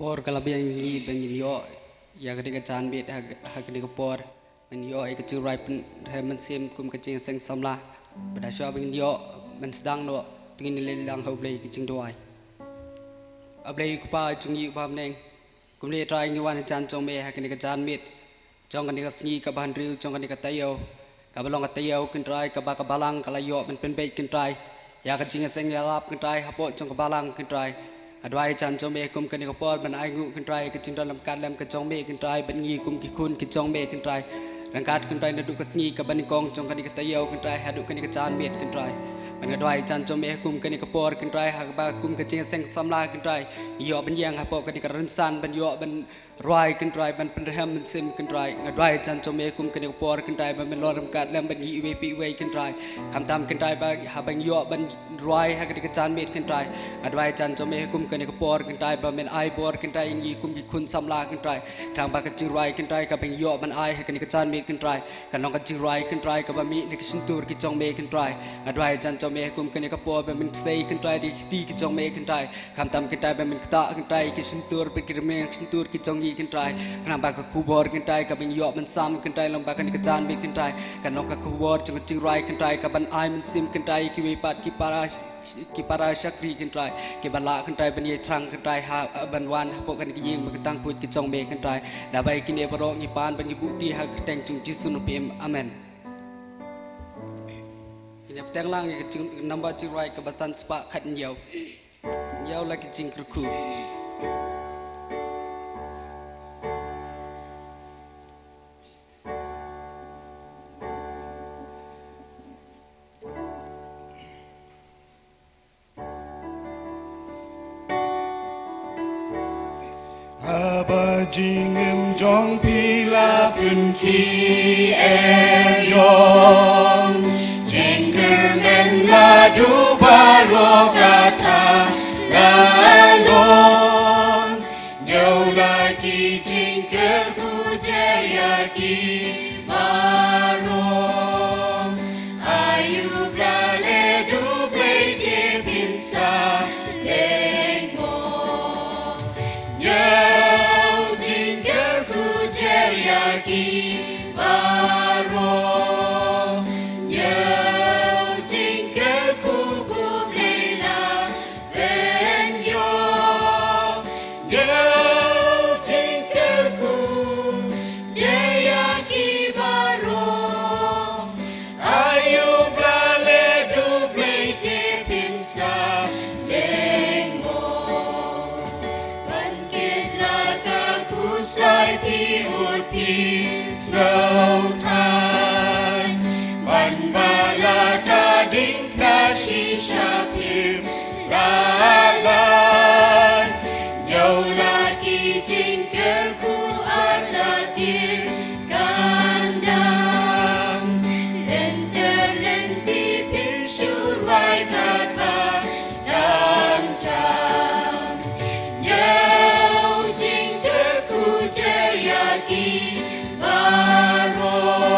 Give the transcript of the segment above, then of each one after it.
por kalabang ini bangin yo ya ketika can bit hak ketika por men yo ai kecil rai MYNSIEM kum kecil seng SAMLA pada syo bangin yo men sedang no tingin nilai lang hau blai kecil DUWAI ablai kupa jungi kupa meneng kum le trai ngiwan can chong me hak ketika can bit chong ketika sengi ka bahan riu chong kenika tayo ka balong ka tayo kin trai ka ba ka balang kala yo men pen bait kin trai ya kecil seng IALAP kin trai hapo chong ka balang kin trai adwai chan chong me kum kenika por ban ai ngu kin trai kecil dalam kadlam ka chong me kin trai ban ngi kum ki khun ki chong me kin trai rangkat kin trai nadu ka sengi ka ban kong chong kenika tayo kin trai hadu kenika chan met kin trai ban adwai chan chong me kum kenika por kin trai hak ba kum kecil seng SAMLA kin trai yo ban yang hapo kenika rensan ban yo ban roi kin trai ban PYNRHEM MYNSIEM kin trai adwai chan chong me kum kenika por kin trai ban lor kadlam ban ngi we pi we kin trai kham tam kin trai ba ha ban yo ban roi hak kenika chan met kin trai adwai chan chong me kum kenika por kin trai ba men ai por kin trai ngi kum ki khun SAMLA kin trai khang ba ka chi roi kin trai ka ban yo ban ai hak kenika chan met kin trai kan long ka chi roi kin trai ka ba mi ni kin tur ki chong me kin trai adwai chan chong me kum kenika por ba men sei kin trai di ti ki chong me kin trai kham tam kin trai ba men kta kin trai ki sin tur pe ki me sin tur ki chong kin trai khang ba ka khu bor kin trai ka ban yo ban sam kin trai long ba kan ka chan met kin trai kan long ka khu bor chung chi roi kin trai ka ban ai MYNSIEM kin trai ki we pat ki para syakri kin trai ki bala kin trai ban ye trang kin trai ha ban wan pok kan ki ying ban tang put ki chong me kin trai da bai ki ne baro ngi pan ban ki bukti ha teng chung ji sun pem amen ini teng lang ki chung number chi roi ka basan spa khat yau la ki jing kru Jingim jong pila pun ki yong jinggermen ladu baro kata lalong nyau lagi jingger pujer yaki marong ayu blale du blade pinsa marong nyau jingger kuku bela ben yo nyau jingger ku jayaki marong ayu blale du blade pinsa lengo bangkit laka kuslai pi uti Snow time, man balaka ding kashi shapim lalan, nyau lagi jingger ku ardatir kandang, lenter lenti pinsyurwai kata rancang, nyau jingger ku ceryaki marong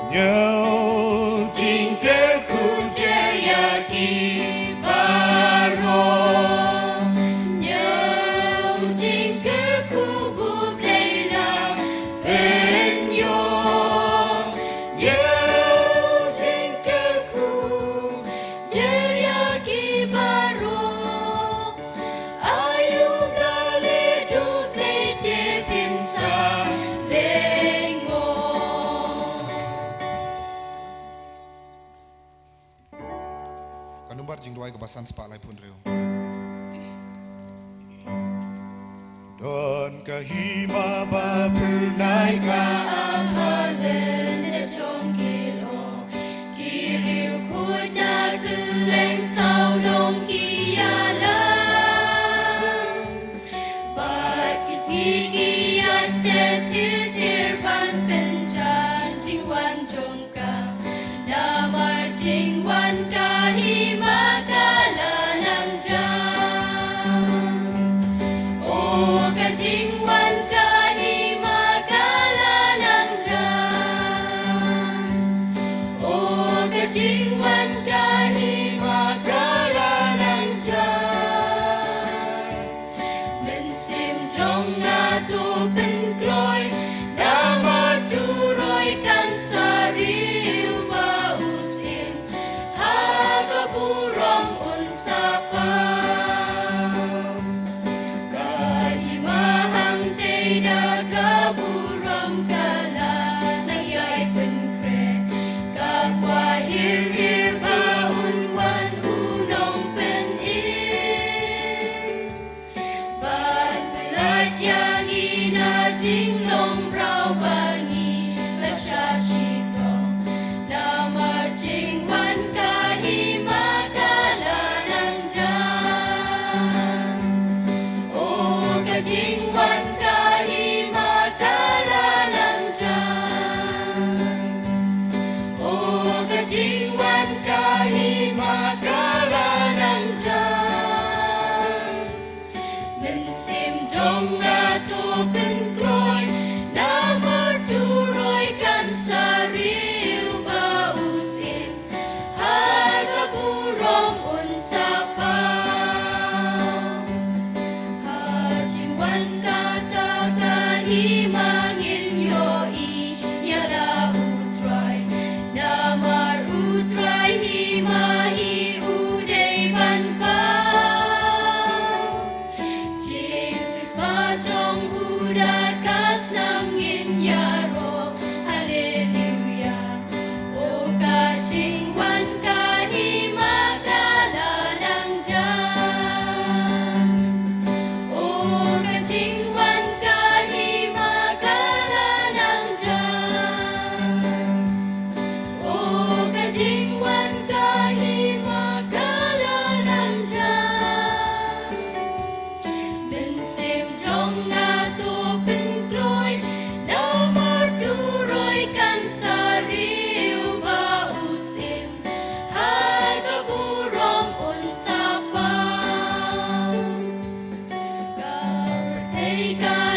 Nyo jingkerku Teriaki baro Nyau jingkerku bublela penyo Nyau jingkerku teriaki baro Ayu dale duble tebin sa lengo Kanumbar JINGRWAI kebasan sepak lai PUNRHEM. Don kahima bapernai ka Apalen de chongkilo Kiriu kuda keleng sao dong kialang Bakis gigi aset tir ban pencan Jingwan jongka Damar jingwan kahima kalanang jam O kajingwan kahima kalanang jam O kajingwan kahima kalanang jam Mensim jong na to penkloi Damar turoi kan sariu ba usim Haga burong unsapam Kahimahang teda kaburong kala Nang yay penkre Kakwa hir baun wan unong penin Ban pelat yang ina jinglong brau bangi Lasya shitong Damar jingwan kahima kalanang jam O kajingwan kahima kalanang jam O kajingwan kahima kalanang jam Mensim jong ato penkloi Damar turoi kan sariu ba usim Harga burong unsapam Hajingwan kata kahimangin yoi Yara utrai Damar utrai himahi udai banpau Jesus majong hudar kasangin yaro Haleluya O kajingwan kahima kalanang jam O kajingwan kahima kalanang jam O kajingwan kahima kalanang jam Mensim jong ato penkloi Damar turoi kan sariu ba usim Harga burong unsapam Kapertei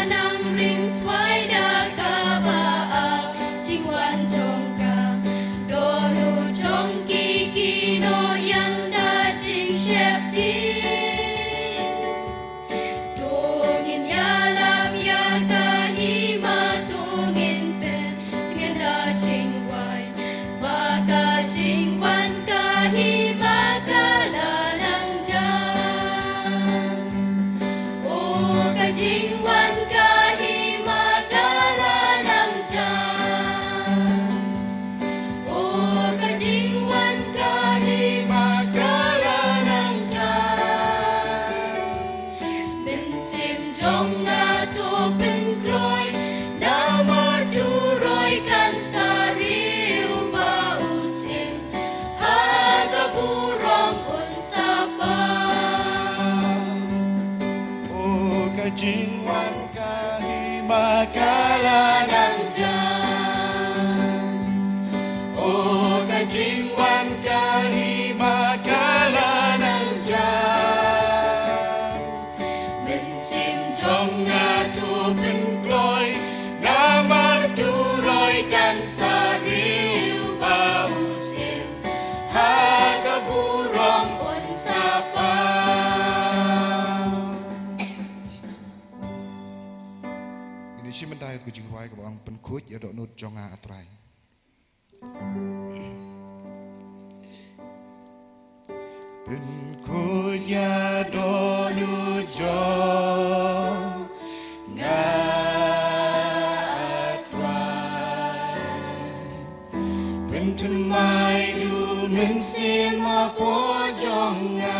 ng ring swai da kabaang Jingwan jongka Donu jongki kino yang da jing syepti Tungin yalap ya kahima tungin pen Dengan da jingwai Maka jingwan kahima kalanang jam O kajingwan kahima kalanang jam O kajingwan kahima kalanang jam Mensim jong ato penkloi Damar turoi kan sariu ba usim Harga burong unsapam O kajingwan kahima kalanang jam O kajingwan kahima kalanang jam Mensim Jong ato penkloi Damar turoi kan sariu si mendai ku jingruai ke bang penkuj ya dok nut jonga atrai. Penkuj ya dok nut jonga atrai. Pentemai du MYNSIEM apa jonga.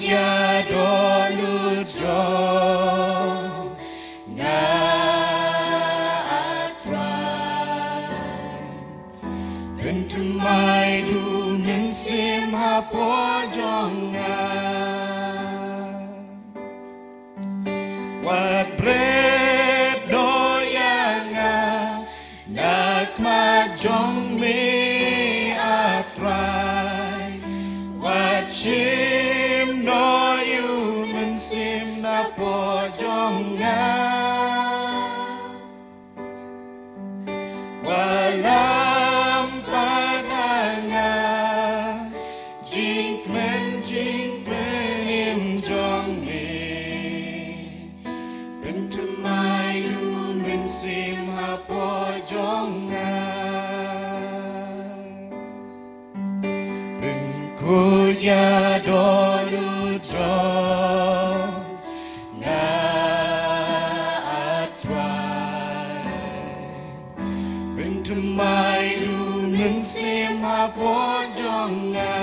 Ya dolu jong na atrai. Pentemai du MYNSIEM apa jonga. Wat bred doyanga nak majong me atrai. Wat shim no you MYNSIEM na po jonga. Walam padanga jingmen jingpenim jong me. Pentemai du MYNSIEM na po jonga. Kuya dolu jong na atrai. Pentemai du MYNSIEM apa jonga.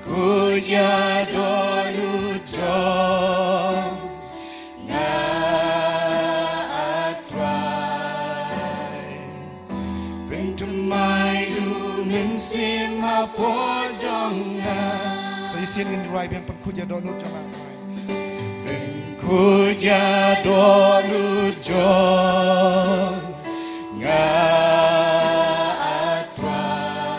Kuya dolu jong na atrai. Pentemai du MYNSIEM apa jonga. Saya isian JINGRWAI biang penkuja dolu jonga. Penkuja dolu jonga atrai.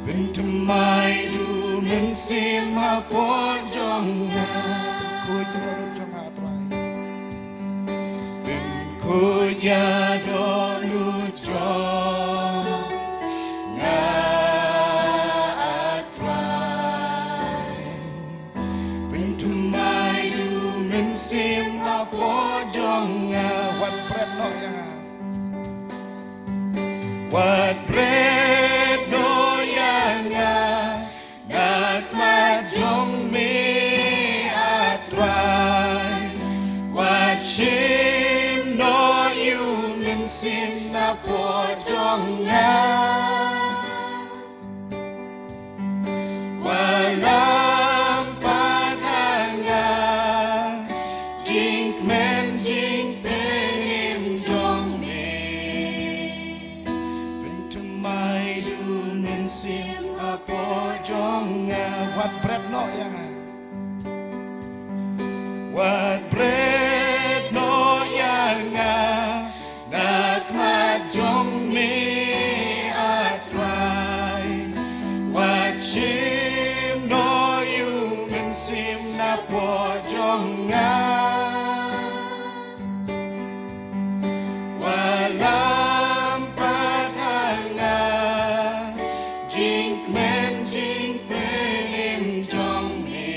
Pentemai du MYNSIEM apa jonga. Penkuja dolu jonga atrai. Penkuja dolu jonga atrai. Pentemai du MYNSIEM apa jonga. Wat bred no yang. Wat bred no yang nak majong me atrai. Wat shim no you MYNSIEM na po jonga. Walam padanga jingmen jingpenim jong me. Pentemai du MYNSIEM apa jonga. Wat bred no yang. Wat bred no yang nak majong me atrai. Wat shim no you MYNSIEM na po jonga. Walam padanga jingmen jingpenim jong me.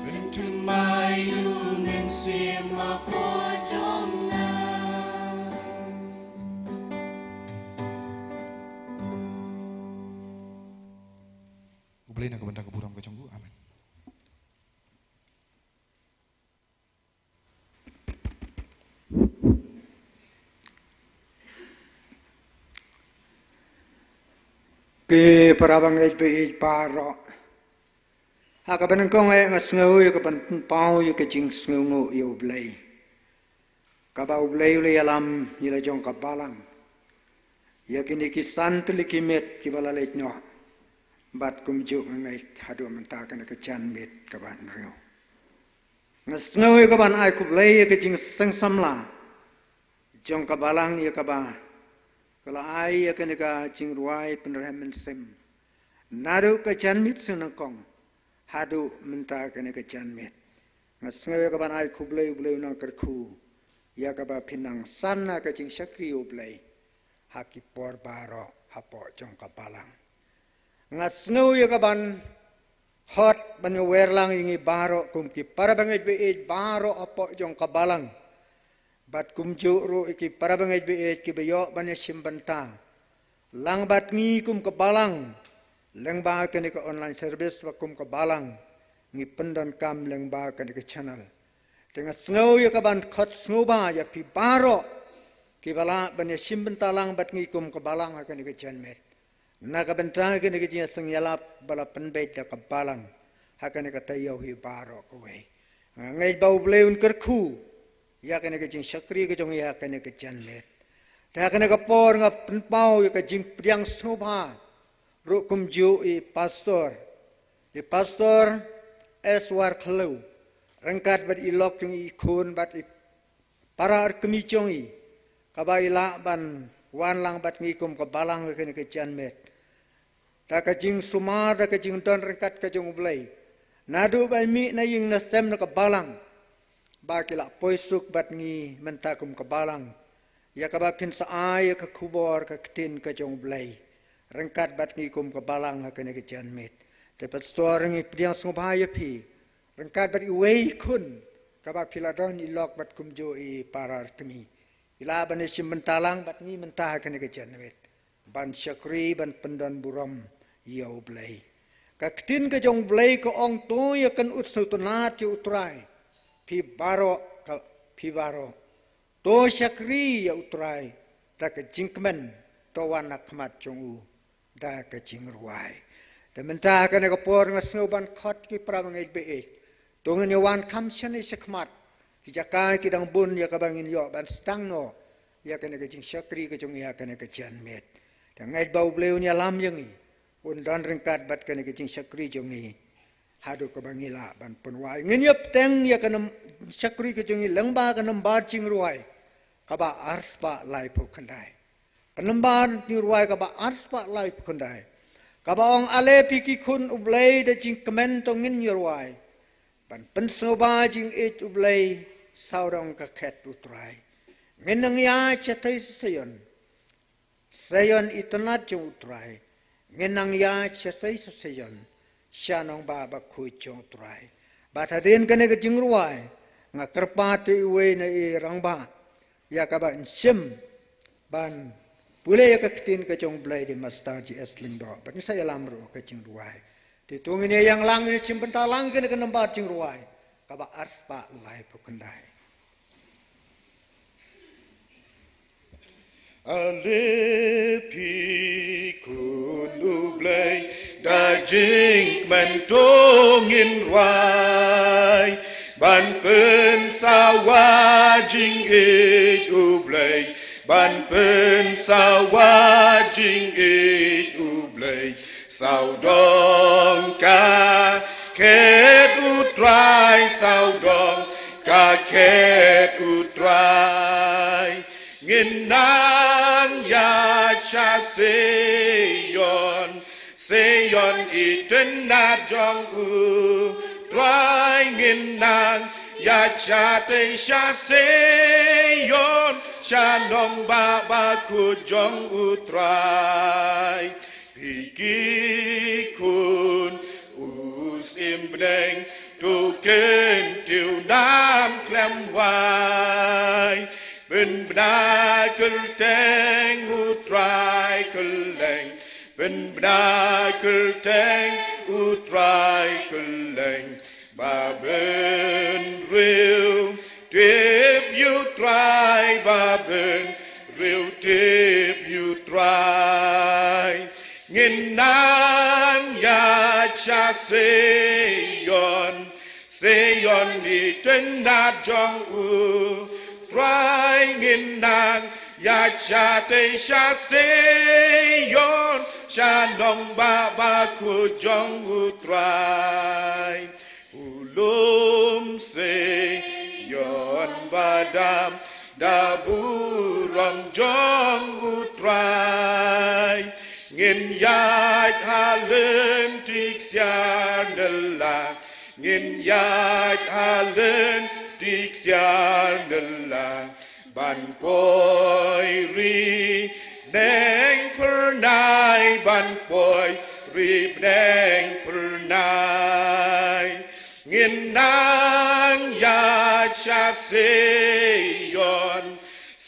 Pentemai du MYNSIEM apa jonga. Boleh nak benda keburam ke conggu. Amin. Ke parabang itu paro. Akaban kong ay ngasngaw yung kapan pao yung kajing sngaw yung ublay. Kaba ublay ulay alam yila jong kabalang. Yakini kisan tulikimet kibalalait nyo. Bat kumjuk ngait hadu mentakan kecan met kaban rio. Ngasngaw yung kaban ay kublay yung kajing sang SAMLA. Jong kabalang yung kaba. Kalau ay akan ka JINGRWAI PYNRHEM MYNSIEM naru ka janmit sunakong hadu minta kan ka janmit ngasngaw ka ban ay kublay ublay nang kerku ya ka ba pinang sana ka jing sakri ublay haki por baro hapo jong kabalang ngat snow ya kaban hot ban werlang ingi baro kum ki parabangai be baro hapo jong kabalang bat kum juru iki parabangai be ki beyo ban simbanta lang bat ngi kum kabalang leng ba kan ke online service wa kum kabalang ngi pendan kam leng ba kan ke channel tengah snow ya kaban khot snow ba ya pi baro ki bala ban simbanta lang bat ngi kum kabalang kan ke janmet na kabenta kan ke jingaseng yalap bala penbait da kabalang hakan ke tayo hi baro ko we ngai bau bleun kerku ya kan ke jing sakri ke jong ya kan ke janmet ta kan ke por ngap penpau ya ke jing priang snow ba rukum ju i pastor S WARKHYLLEW rengkat bat ilok jung i khun bat i para kemi jung i kabai la ban wan lang bat ngikum ke balang ke ke janmet ta ka jing sumar ta ka jing don rengkat ke jung blai nadu bai mi na ying na stem na ke balang ba kila poisuk bat ngi mentakum ke balang ya ka ba pin sa ai ka kubor ka tin ke jung blai rengkat bat ngikum ke balang ke ke janmet tepat store ngi priang sumbai pi rengkat bat iwei kun kaba piladon ilok bat kumjo i parar kemi ila ban simbentalang bat ni mentah kan ke janmet ban syakri ban pendan buram yau blai ka ktin ke jong blai ko ong to ya kan utsutunat yu utrai pi baro to syakri ya utrai ta ke jingkmen to wanak mat jong u da ke JINGRWAI mentah kan ke por ngasno ban khot ki prabangai be Tungan yawan kamsian sekmat kijakai kidang bun ya kabangin yo ban stang no ya kena ke jing syakri ke jong ya kena ke janmet dan ngai bau bleu ni alam yang ni undan rengkat bat kena ke jing syakri jong ni hadu ke bangila ban penwai ngenyap teng ya kena syakri ke jong ni lengba kena bar JINGRWAI kaba arspa lai pu kendai penemban JINGRWAI kaba arspa lai pu kendai kaba ong ale piki kun ublai da jing kemen to ngin JINGRWAI ban pensoba jing it ublai saurong ka khet utrai ngenang ya chatai sayon itanat jong utrai ngenang ya chatai sayon shanong ba ba khu jong utrai batadin kane ke JINGRWAI ngakerpati we na i rangba ya ka ba sim ban PULE ya ka tin ka jong blai di master JS LYNGDOH ban saya lamro ke JINGRWAI ditungin yang lang ini simpen talang kena nembat JINGRWAI kaba arspa lai pukendai Alepi kunu blai da jing mentongin wai ban pen sawa jing ublai ban pen sawa jing ublai sao dong ka ket utrai sao dong ka ket utrai nginang ya cha seyon iten na jong utrai nginang ya cha te sha seyon sha nong ba ba ku jong utrai Piki kun usim bneng tu ken tiu nam klem wai ben bna kerteng utrai keleng ben bna kerteng utrai keleng ba ben riu tip utrai ba ben riu tip utrai nginang ya cha seyon di tena jong trai nginang ya cha te sha seyon sha nong ba ba ku jong trai ulum seyon badam da buram jong trai ngin yat halen tik sian dela ngin yat halen tik sian dela ban poi ri neng pernai ban boy rib neng pernai ngin nang ya cha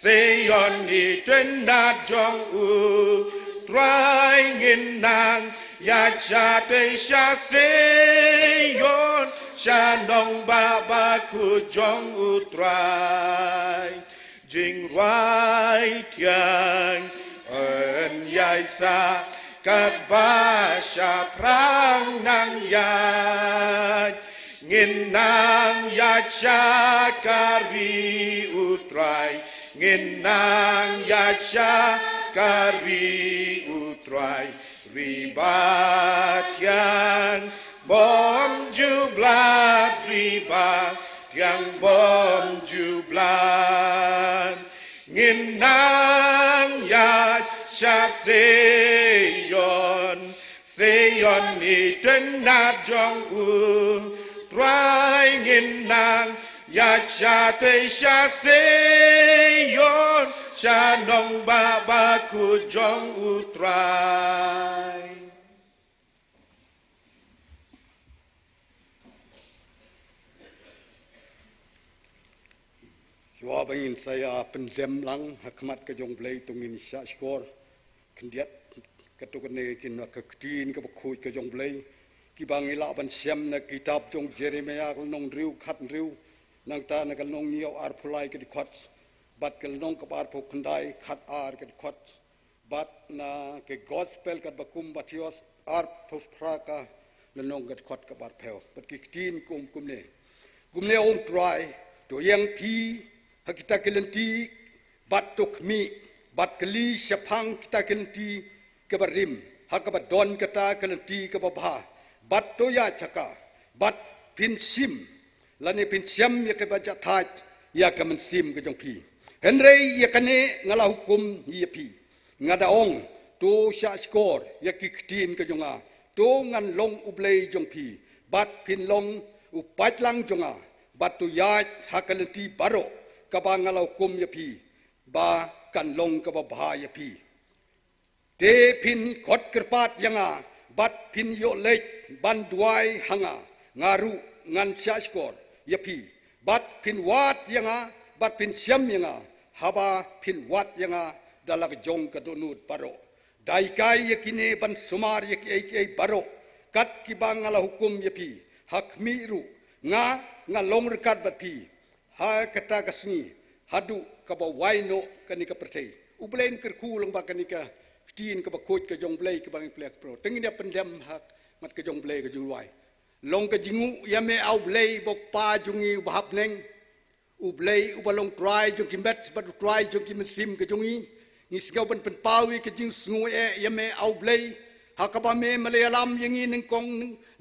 seyon ni tuyên na jong u trai ngin nang ya cha te sha seyon cha nong ba ku jong u trai JINGRWAI thiang ơn yai sa cát ba sha prang nang ya ngin nang ya cha kari utrai ngin nang ya cha kari utrai riba thiang bom jublat riba thiang bom jublat ngin nang ya cha seyon ni tuyên na jong u trai ngin nang ya cha te sha seyon cha nong ba ku jong u trai. Jua bangin saya pendem lang hakmat ke jong blai tungin sya skor kendiat ketukan ne kin ke ktin ke bakhui ke jong blai ki bangila ban siam na kitab jong Jeremia ko nong riu khat riu nang ta na kal nong niau ar phulai ke khot bat kal nong ka bar pho khandai khat ar ke khot bat na ke gospel kat bakum batios ar phos praka na nong ke khot ka bar pheo bat ki ktin kum ne om try to yang pi kita kelenti bat tok mi bat keli syapang kita kelenti ke barim hakabat don kata kelenti ke babha bat to ya chaka bat pinsim lani pinsiam ya ke baja thaj ya ke mensim ke jong pi henrei ya kane ngala hukum ya pi ngadaong to sya skor ya ki ktin ke jonga to ngan long ublei jong pi bat pin long upat lang jonga bat to ya hakalenti baro kaba ngalau kum ya pi ba kan long kaba bha ya pi te pin khot kerpat yanga bat pin yo lek ban DUWAI hanga ngaru ngan sya skor ya pi bat pin wat yanga bat pin siam yanga haba pin wat yanga dalag jong ka donut baro dai kai yakine ban sumar yak baro kat ki bang ngala hukum ya pi hak miru nga long rekat bat pi ha kata kasni hadu ka ba waino kanika pertai ublen kerku lang ba kanika tin ka ba khoj ka jong blai ka bang plek pro tengin ya pendem hak mat ka jong blai ka JINGRWAI long ka jingu ya me au blai bok pa jungi bahap neng ublai ubalong try jong kimbet bat try jong kimsim ka jongi ngisgaw ban penpawi ka jing sngu ya me au blai hakaba me malayalam yangi neng kong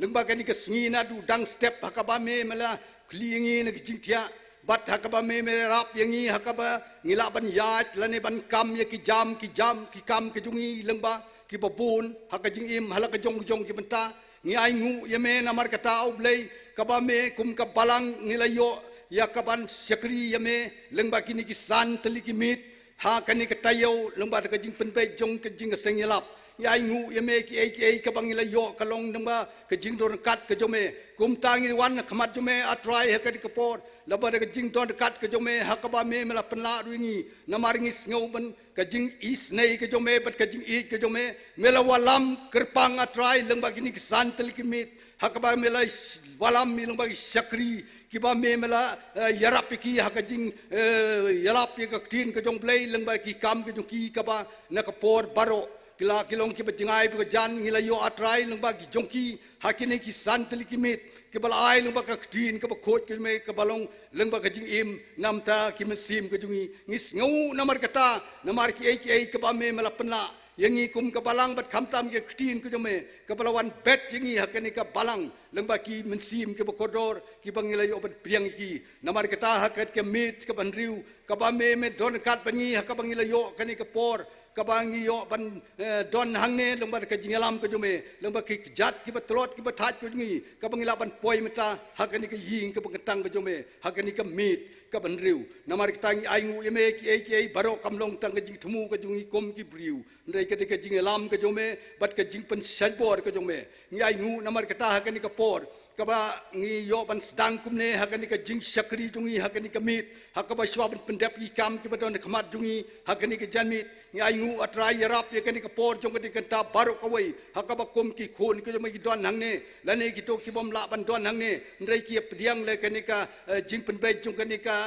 lengba kanika sngi na du dang step hakaba me mala kliingi na jing tia bat hakaba me rap yangi hakaba ngila ban yat lane ban kam ya ki jam ki kam ke jungi lengba ki babun hakajing im halaka jong ki benta ngi ai ngu ya me namar kata au blai kaba me kum ka balang ngilayo ya kaban syakri ya me lengba kini ki san teli ki mit ha kani ka tayo lengba ka jing penpe jong ka jing seng yalap ya ai ngu ya me ki ka bang ngilayo kalong lengba ka jing don kat ka jome kum tangi wan khamat jome atrai ha ka di kapor laba ka jing don kat ka jome hakaba me mela penla ruingi namaringi ngau ban ka jing is nei ka jome bat ka jing i ka jome mela walam kerpang atrai lengba kini ki san teli ki mit hakaba mela walam mi lengba ki syakri kiba me mela yarap ki hakajing yalap ka tin ka jong play lengba ki kam ka jong ki kaba na ka por baro kila kilong ki bajingai ka jan ngilayo atrai lengba ki jong ki hakine ki santli ki mit ki balai lengba ka tin ka khot ki me ka balong lengba ka jing im namta ki mensim ka jungi ngis ngau namar kata namar ki ka ba me mela penla yangi kum ka balang bat khamtam ke ktin ku jome ka balawan bet yangi hakani ka balang lengba ki mensim ke bakodor ki bangilay obat priang ki namar kata hakat ke mit ka banriu ka ba me don kat bangi ka bangilay yo kani ka por kabangi yo ban don hangne lengba ka jingalam ka jume lengba ki jat ki batlot ki bathat ka jungi kabangi laban poi mata hakani ka ying ka pengetang ka jume hakani ka mit ka banriu namar kita ngi aingu yeme ki baro kamlong tang ka jing themu ka jungi kom ki briu ndai ka jingalam ka jume bat ka jing pen sanbor ka jume ngi aingu namar kita hakani ka por kaba ngi yo ban sedang kumne hakani ka jing sakri jungi hakani ka mit hakaba shwa ban pendap ki kam ki badon khamat jungi hakani ka janmit ngi aingu atrai yarap ye kani ka por jong ka ta baru kawai hakaba kom ki khon ki jomai ki don hangne lane ki to ki bom la ban don hangne ndrai ki pediang le kani ka jing penbai jong kani ka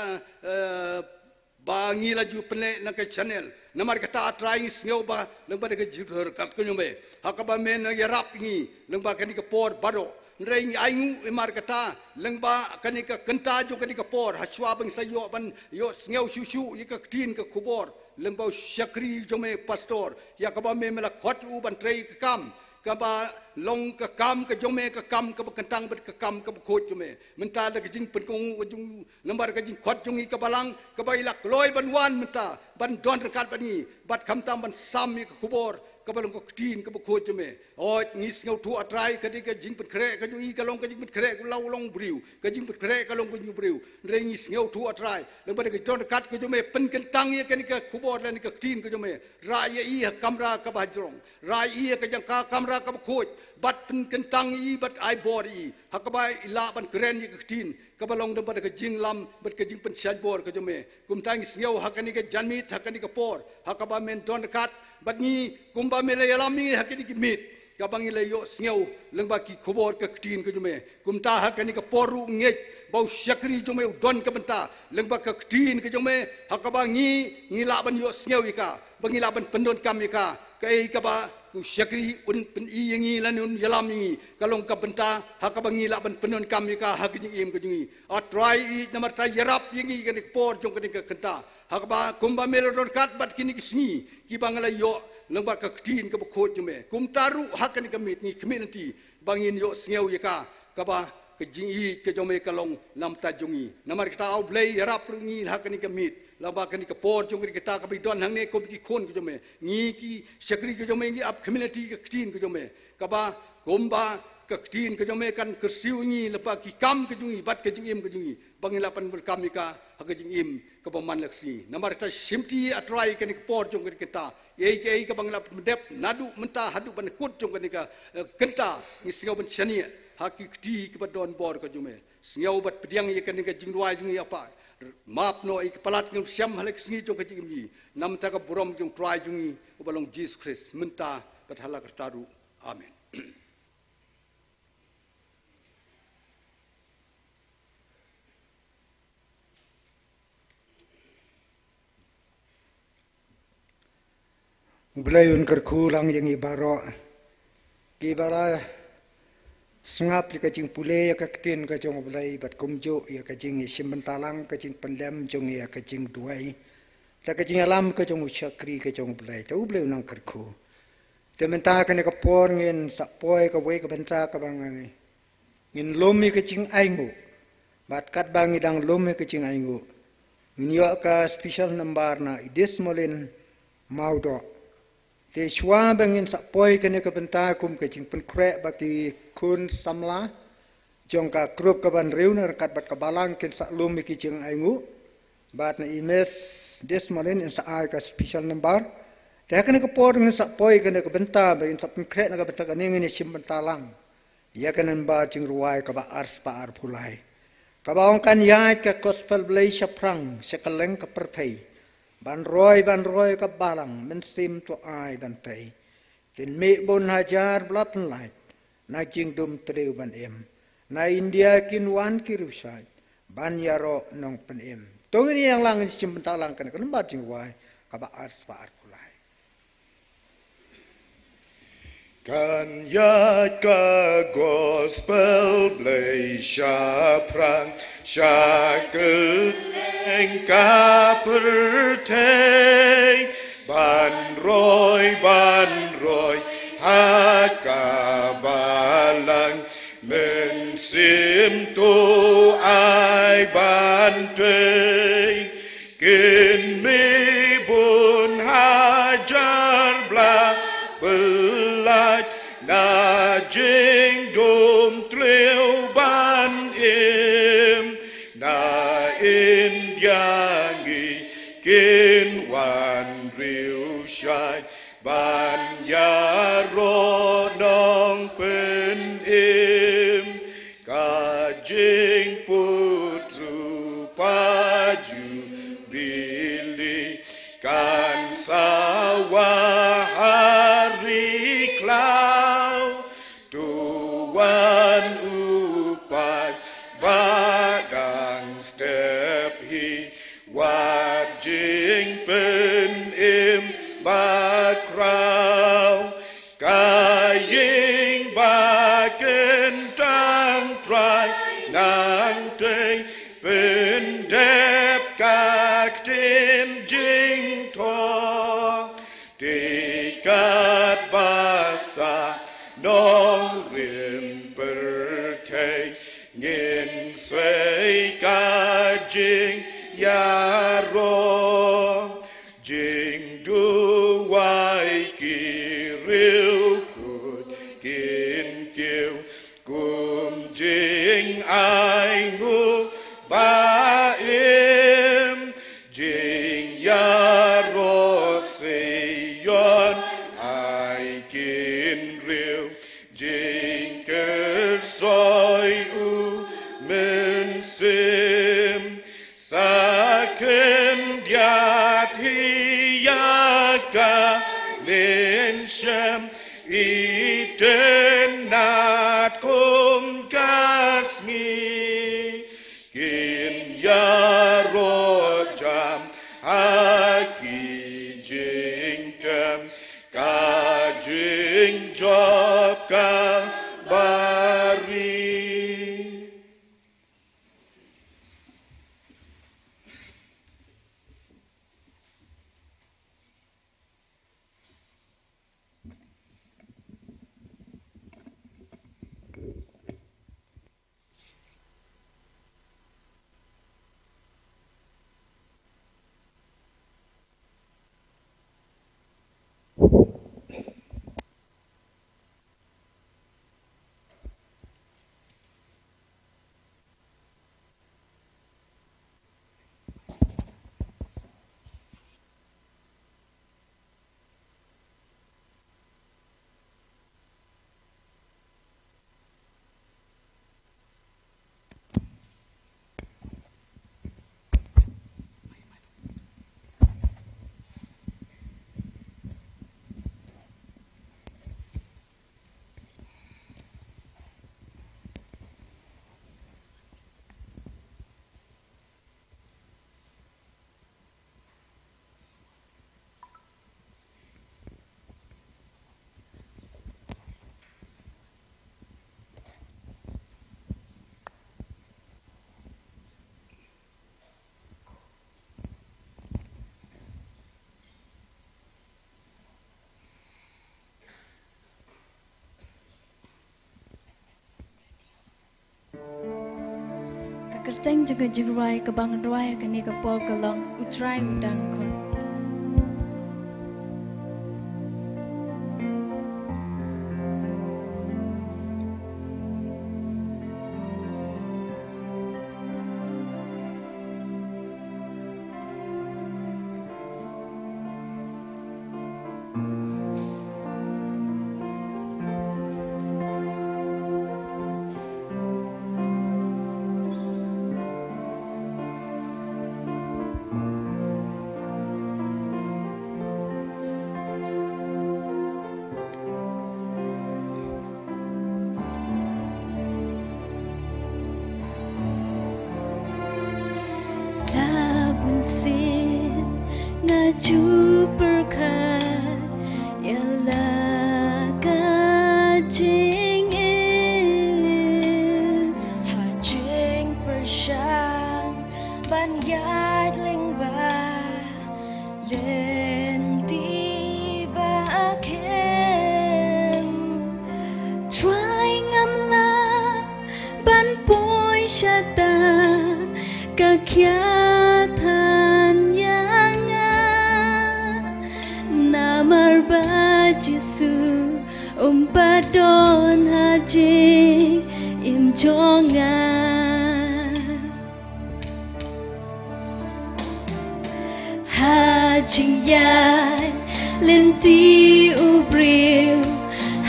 bangi laju penle nak channel namar kata atrai ngi sngo ba lengba ka jithor kat ko nyombe hakaba men yarap ngi lengba kani ka por baru Nrei aingu imar kata lengba kani ka kenta jo kani ka por haswa bang sayo ban yo sngew shushu ye ka tin ka kubor lengba syakri jo me pastor ya ka ba me mela khot u ban trei ka kam ka ba long ka kam ka jo me ka kam ka kentang bet ka kam ka khot jo me menta da jing pen kong ka jung lembar ka jing khot jungi ka balang ka ba ilak loi ban wan menta ban don rekat ban ni bat kham tam ban sam ye ka kubor kabalong ko tin ka bukho jeme o ngis ngau tu atrai ka ka jing pet kre ka ju i ka long ka jing pet kre ku lau long briu ka jing pet kre ka long ku ju briu re ngis ngau tu atrai le ba ka jon kat ka jeme pen ken tang ye ka ni ka khubor le ni ka tin ka jeme ra ye i ha kamra ka ba jong ra i ka jang ka kamra ka bukho bat pen ken tang i bat ai bor i ha ka ba ila ban kren ye ka tin ka balong de ba ka jing lam bat ka jing pen shan bor ka jeme kum tang ngau ha ka ni ka janmit ha ka ni ka por ha ka ba men jon kat bat ni kumba mele yalami hakini ki mit kabangi le yo sngew lengba ki khobor ka tin ka jume kumta hakani ka poru nge bau syakri jume don ka benta lengba ka tin ka jume hakabangi ngila ban yo sngew ika bangila ban pendon kam ika kai ka ba ku syakri un pen i ngi lanun yalami kalong ka benta hakabangi la ban pendon kam ika hakini im ka jungi atrai i namar ta yarap ngi ka ni por jong ka ni ka kenta hakaba kumba melodon kat bat kini kisni ki bangala yo lengba ka tin ka bukho jume kum taru hakani ka mit ni community bangin yo sngew yaka kaba ka jingi ka jome kalong lam ta jungi namar kita au blai rap ngi hakani ka mit laba kani ka por jungi kita ka bidon hangne ko ki khon ka jome ngi ki sakri ka jome ngi up community ka tin ka jome kaba kumba ka tin ka jome kan kersiu ngi lepa ki kam ka jungi bat ka jingim ka jungi bangila pan berkam ka hak jingim ka paman laksi namar ta simti atrai kani ka por jungi kita ei ka bangla mendep nadu menta hadu ban kut jong ka kenta ni singau ban chania haki kti ka don bor ka jume singau bat pediang ye kan ka JINGRWAI jungi apa map no ik palat ngam syam halek singi jong ka jingi nam ta ka burom jong try jungi balong Jesus Christ menta bat halak taru amen Belayun kerkurang yang ibaro kibara sengap ka jing PULE ya ka tin ka jong belai bat kumjo ya ka jing simbentalang ka jing PYNRHEM jong ya ka jing DUWAI ta ka jing alam ka jong syakri ka jong belai ta belayun nang kerku te menta ka ne ka por ngin sapoi ka we ka benta ka bang ngin lomi ka jing aingu bat kat bang idang lomi ka jing aingu nyo ka special number na idesmolin MAWDOH te shwa bangin sapoi kene ka benta kum ka jing pen kre baki kun SAMLA jong ka grup ka ban reuner kat bat ka balang ken sa lumi ki jing aingu bat na imes desmalin in sa ai ka special number te kene ka por ngin sapoi kene ka benta bangin sa pen kre na ka benta ka ngin sim bentalang ya kene ba JINGRWAI ka ba ars pa ar pulai ka ba ong kan ya ka gospel blai saprang sekaleng ka perthai ban roi ka balang MYNSIEM to ai ban tai kin me bon hajar blapan light na jingdum treu ban em na India kin wan kirusai ban yaro nong pen em tong ini yang lang sim bentalang kan ba JINGRWAI ka ba ars pa ar kulai kan ya ka gospel blai syapran syakul engka pertei ban roi haka balang MYNSIEM tu ai ban tei kin mi bun hajar shai ban ya ro nong pen im ka jing putru paju bili kan sawahari klau tuan upai badang step hi wajing pen im bakrau kaying baken tang trai nang tei pen dep kak tin jing to tikat basa nong rim perkai ngin sei ka jing ya ro jing duwai kiril kut kin kiu kum jing ai ngu ba im jing ya ro sei yon ai kin riu jing ker soi u MYNSIEM saken diat hiyaka ninshem itenat kum kasmi kin ya rojam haki jing tem ka jing job ka bari. Kerteng juga JINGRWAI ke BALANG kini ke pol kelong utrai udang kon. Ngaju berkat ialah kajing hajing persyan ban yad lingba len tiba akem try ngamla ban poi syata kakyatan namar bajisu umpadon haji imjongan hajing yan lên ti u briu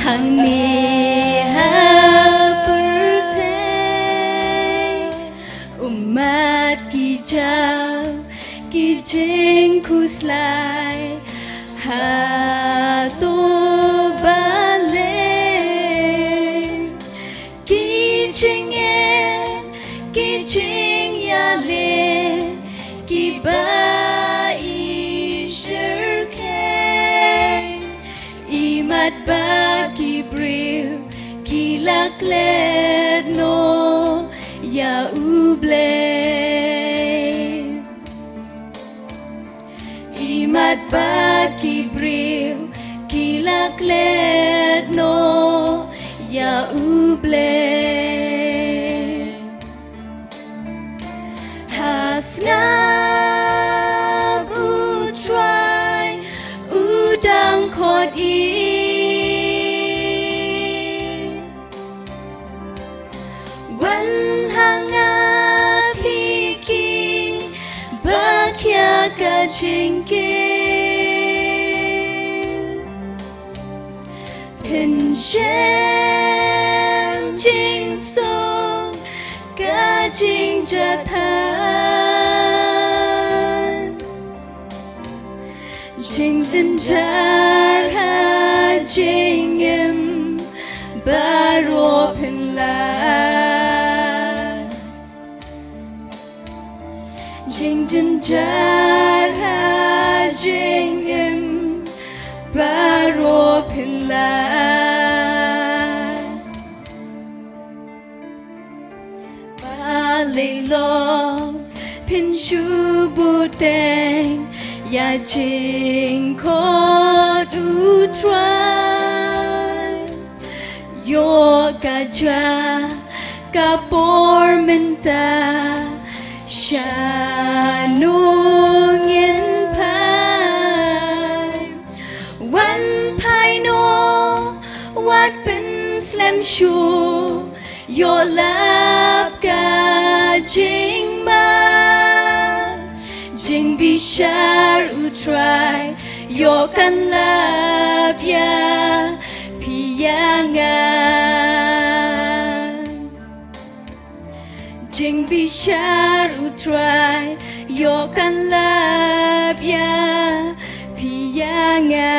hằng ni ha birthday umat ki jao ki jing kuslai ha to baleng ki jing en ki jing ya le ki ba i shirke imat ba ki briu ki laklet no ya uble imat ba ki briu ki laklet no ya uble has ngab u try u dang khot i wan hanga piki ba kya ka jinke pen shem jing song ka jing jathan jing jin jar ha jing em baro pen la jing jin jar ha jing em baro pen la ba lei long pen shu bu teng ya jing khot u try yo ka ja ka por menta sha nung in pai wan pai no wat pen slam shu yo lap ka jing ma jing bi shar u try yo kan lap ya piyanga jing bi shar u try yo kan lap ya piyanga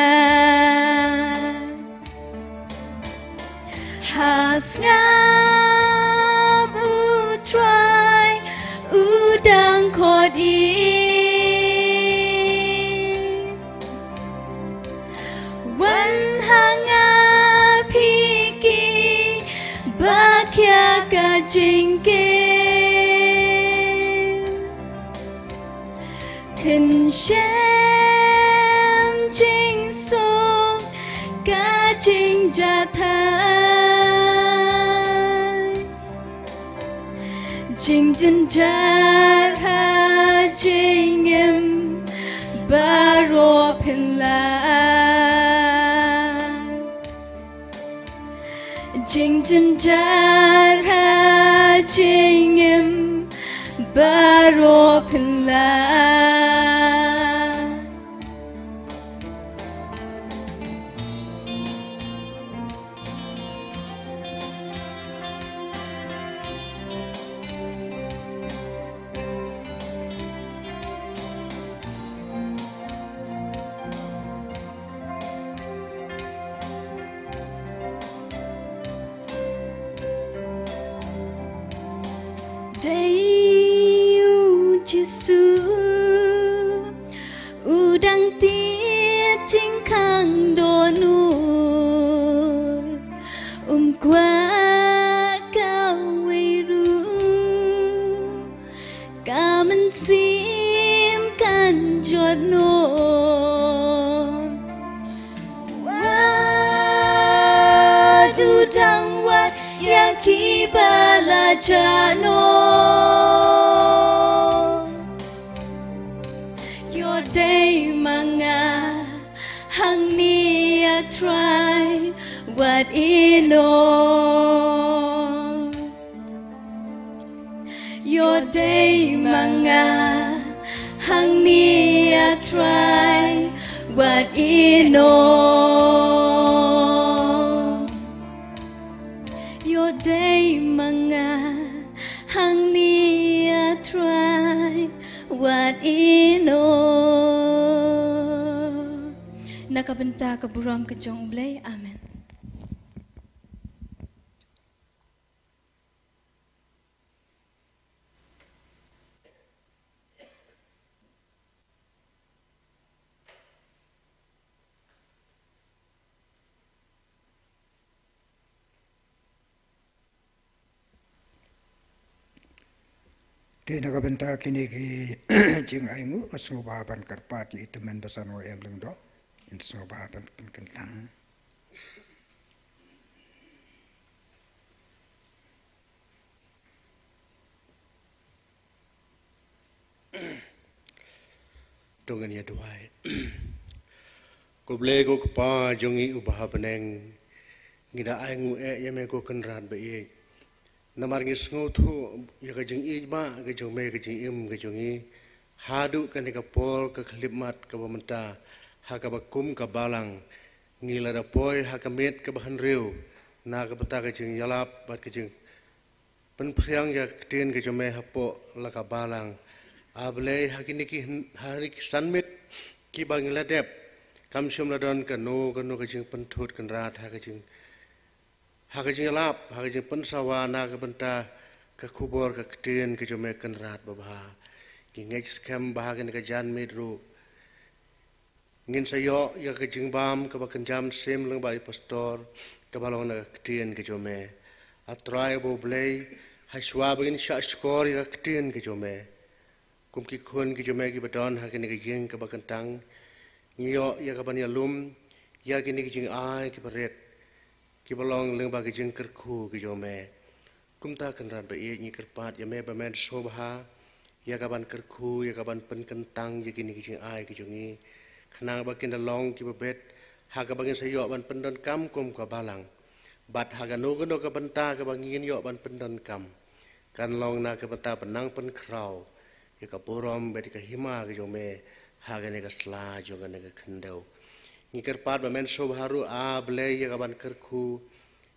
has ngab u try u dang khot i wan hanga piki ba kya ka jinke pen shem jing song ka jing jathan jing jin jar ha jing em baro pen la jing jin jar ha jing em baro pen la Day u Giêsu u đăng tiết chính khang đồ nu qua cao quê ru cả mình sim can giọt nô du đăng wa ya ki bala cha no your day manga hang ni a try what in all your day manga hang ni a try Wat ino Your day mga hang nia try Wat ino Nakabenta ka buram ka jong blay. Amen. Di nakabenta kini ki JINGRWAI ngu asngubaban karpat itu men basan wa LYNGDOH in asngubaban penkentang. Tungan ya DUWAI. Ko ble ko pa jongi ubah beneng ngida ai ngu ya me ko kenrat ba ye. Namar ngi sngo thu ya ka jing i ba ka jong me ka jing im ka jongi hadu ka ne ka pol ka khlipmat ka bamenta ha ka bakum ka balang ngi la da poi ha ka met ka ban reu na ka pata ka jing yalap bat ka jing pen phriang ya tin ka jome ha po la ka balang able ha ki ni ki hari ki sanmet ki bang la dep kam shum la don ka no ka jing pen thut kan rat ha ka jing yalap, haka jing pensawa na ka benta ka kubor ka ketin ka jome kan rat babha. Ki ngej skem bahaga ka jan medru. Ngin sayo ya ka jing bam ka bakan jam sem lang bai pastor ka balong na ka ketin ka jome. Atrai bo blay haswa bagin sya skor ya ka ketin ka jome. Kum ki kun ka jome ki badon haka ni ka jing ka bakan tang. Ngiyo ya ka banya lum ya ki ni ka jing ai ki paret. Ki balong leng bagi jeng kerku ki jome kumta kan ran ba ye ni kerpat ya me ba men sobha ya kaban kerku ya kaban pen kentang ya kini ki jeng ai ki jongi khnang ba kin long ki ba bet ha ka bagin sayo ban pendon kam kum ka balang bat ha ga no ka banta ka bangin yo ban pendon kam kan long na ka banta penang pen krau ya ka porom ba ka hima ki jome ha ga ne ka sla jo ga ne ka khendau Nikar pat ba men sobharu a ble ya kaban kerku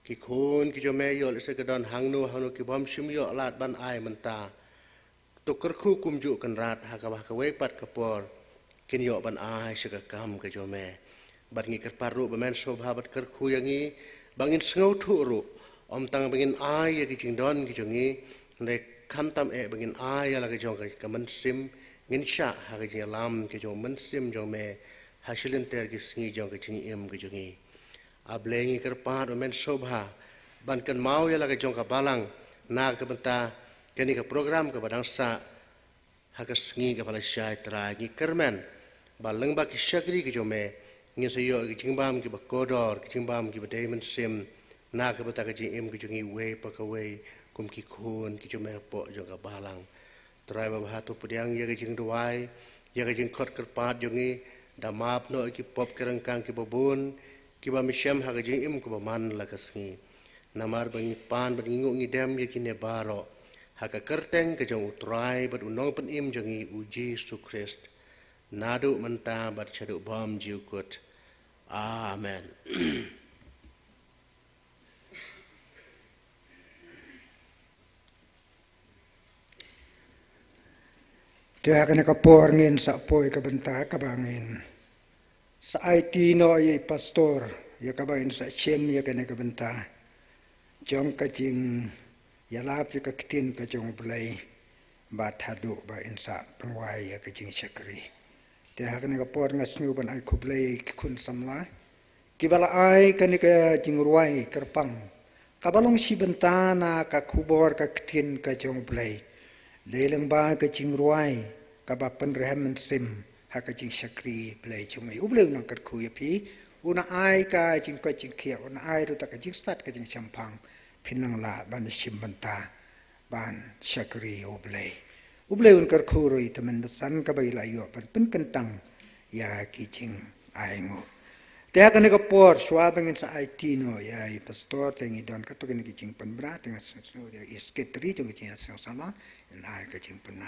ki khon ki jome yo le se kadon hangnu ki bom shim yo lat ban ai menta to kerku kumju kan rat ha ka ba ka we pat ka por kin yo ban ai se ka kam ka jome bat ngikar paru ba men sobha bat kerku yangi bangin sngo thu ru om tang bangin ai ya ki jingdon ki jongi ne kham tam e bangin ai ya la ka jong ka man sim ngin sha ha ka jing lam ki jong man sim jome hasilin ter ki singi jong ke chingi em ke jongi ablengi kerpat men sobha ban kan mau ya la ke jong ka balang na ke benta keni ka program ke badang sa ha ke singi ke pala syai tra ni kermen baleng ba ki syakri ke jome ngi sayo ke jingbam ki bakodor ke jingbam ki badai men sim na ke benta ke chingi em ke jongi we pa ka we kum ki khun ki jome po jong ka balang trai ba hatu pudiang ya ke JINGRWAI ya ke jing khot kerpat jongi da map no ki pop kerang kang ki babun ki ba mishem ha gajing im ko ba man la kasngi namar bang pan bang ngu ngi dem ye ki ne baro ha ka kerteng ke jong utrai bat unong pen im jongi uji su Christ nadu menta bat chadu bom jiu kut amen Dia kena kapor ngin sa poi ka benta ka bangin. Sa IT no ye pastor ya ka bangin sa chem ya kena ka benta. Jong ka jing ya lap ya ka ktin ka jong blai ba thadu ba insa pangwai ya ka jing syakri. Dia kena kapor ngasnu ban ai ku blai kun samla. Ki bala ai kena ka JINGRWAI kerpang. Ka balong si benta na ka kubor ka ktin ka jong blai. Leleng ba ka JINGRWAI ka ba PYNRHEM MYNSIEM ha ka jing syakri blai chungai ubleu nang kat khu yapi una ai ka jing ko jing khia una ai ru ta ka jing start ka jing sampang phinang la ban sim banta ban syakri ubleu un kar khu roi tamen san ka bai la yo ban pen kentang ya ki jing ai ngo te ka ne ka por swa bangin sa IT no ya i pastor tengi don ka to ki jing pan bra teng so ya isketri jong jing sang sama na ka jing pan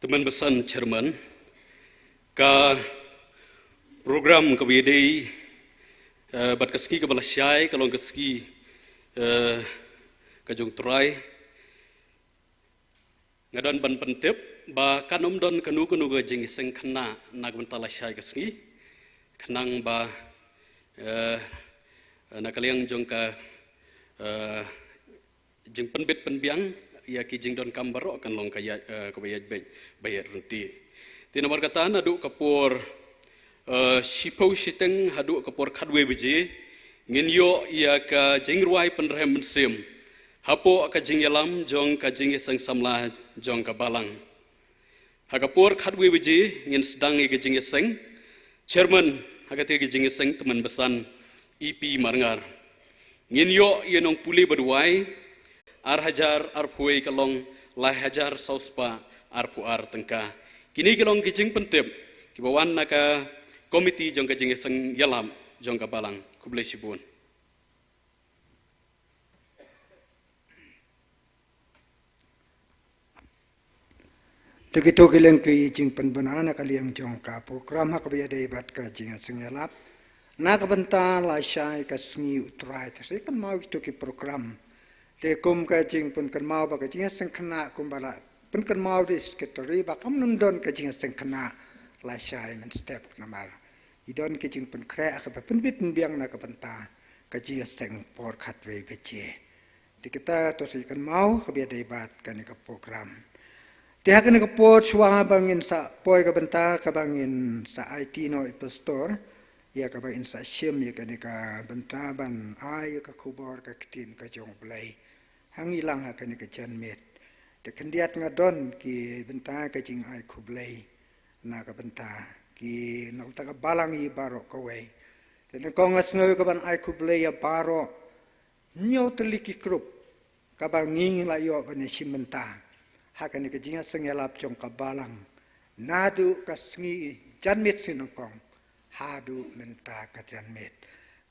teman besan chairman ka program ka bidai bat kaski ka balasyai kalong kaski ka jong try ngadan ban pentip ba kanom don kanu ga jingiseng khana nagbantala syai kaski khanang ba nakaliang jong ka jing penbit penbiang ya ki jing don kambaro kan long kaya kabayaj bayar runti ti nomor kata adu kapur sipau siteng adu kapur khadwe beje ngin yo ya ka JINGRWAI PYNRHEM MYNSIEM hapo ka JINGIALAM jong ka JINGIASENG SAMLA jong ka BALANG hakapur khadwe beje ngin sedang ka JINGIASENG chairman hakate ka JINGIASENG teman besan EP Marngar ngin yo nong PULE DUWAI ar hajar ar phuai kalong lai hajar sauspa ar puar tengka kini kalong kijing pentip kibawan naka komiti jong kajing seng yalam jong ka balang kublai sibun Tekito kileng ki jing penbenana kaliang jong ka program ha kabaya debat ka jing seng yalap na kabenta la syai ka sngi utrai tse kan mau itu ki program te kum ka jing pun kan mau ba ka jing seng khana kum bala pun kan mau di sekretari ba kam num don ka jing seng khana la syai men step namar I don ka jing pun kre ka pun bit biang na ka benta ka jing seng por khat we beche te kita to si kan mau ka be debat kan ka program te ha kan ka por suwa bangin sa poi ka benta ka bangin sa IT no pastor ya ka ba insa syem ya ka benta ban ai ka khubor ka kitin ka jong blai hang ilang ha kan ka janmet de kendiat ngadon ki benta ka jing ai khublai na ka benta ki na ta ka balang I baro ka we te ne kong asno ka ban ai khublai ya baro nyo teliki krup ka ba nging la yo ban simenta ha kan ka jing seng yalap jong ka balang nadu ka sngi janmet sinong hadu menta ka janmet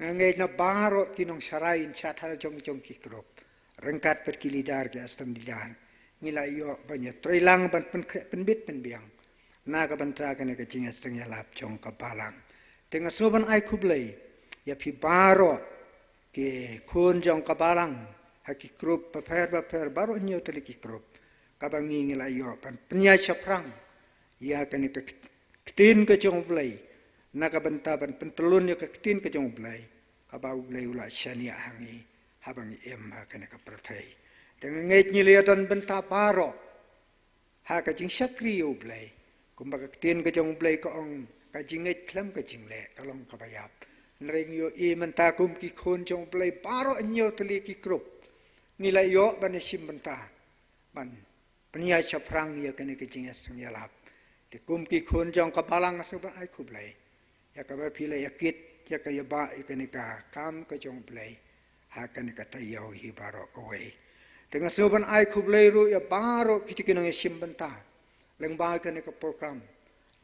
ngai na baro kinong sarain chat ha jong ki krup rengkat perkilidar ke astam dilan ngila yo banyak trilang ban penbit penbiang na ka bantra ka ne ka jinga seng yalap jong ka balang tengah soban ai khublai ya pi baro ke kun jong ka balang haki krup paper baro nyo tali ki krup ka bangi ngila yo ban penya saprang ya ka ne ka tin ka jong blai na ka banta ban pentelun yo ka tin ka jong blai ka ba blai ula syania hangi habang em ha kana ka prathai dengan ngait nyile don benta paro ha ka jing sakri u blai kumba ka tin ka jong blai ka ong ka jing ngait klam ka jing le kalong ka bayap nring yo menta kum ki khon jong blai paro nyo tli ki krup nila yo ban sim benta ban penia chaprang ya kana ka jing seng yalap de kum ki khon jong ka balang su ba ai khu blai ya ka ba phile ya kit ya ka ya ba kana ka kam ka jong blai hakan kata yau hi baro kowe dengan soban ai khublai ru ya baro kitikinong simbenta leng ba kan ka program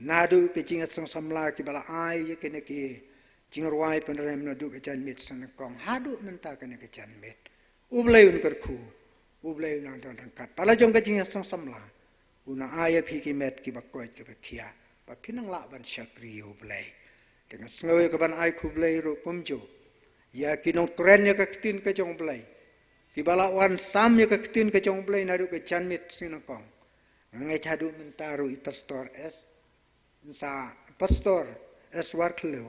nadu ke jinga sang samla ki bala ai ke ne ki JINGRWAI PYNRHEM nadu ke janmet san kong hadu menta kan ke janmet ublai un kerku ublai nang don kat pala jong ke jinga sang samla una ai phi ki met ki bakoi ke khia pa pinang la ban syakri ublai dengan sngoy ke ban ai khublai ru kumjo ya kinong kren ya kaktin ka jong blai ki balawan sam ya kaktin ka jong blai nadu ka janmet sinakong ngai thadu mentaru I pastor S WARKHYLLEW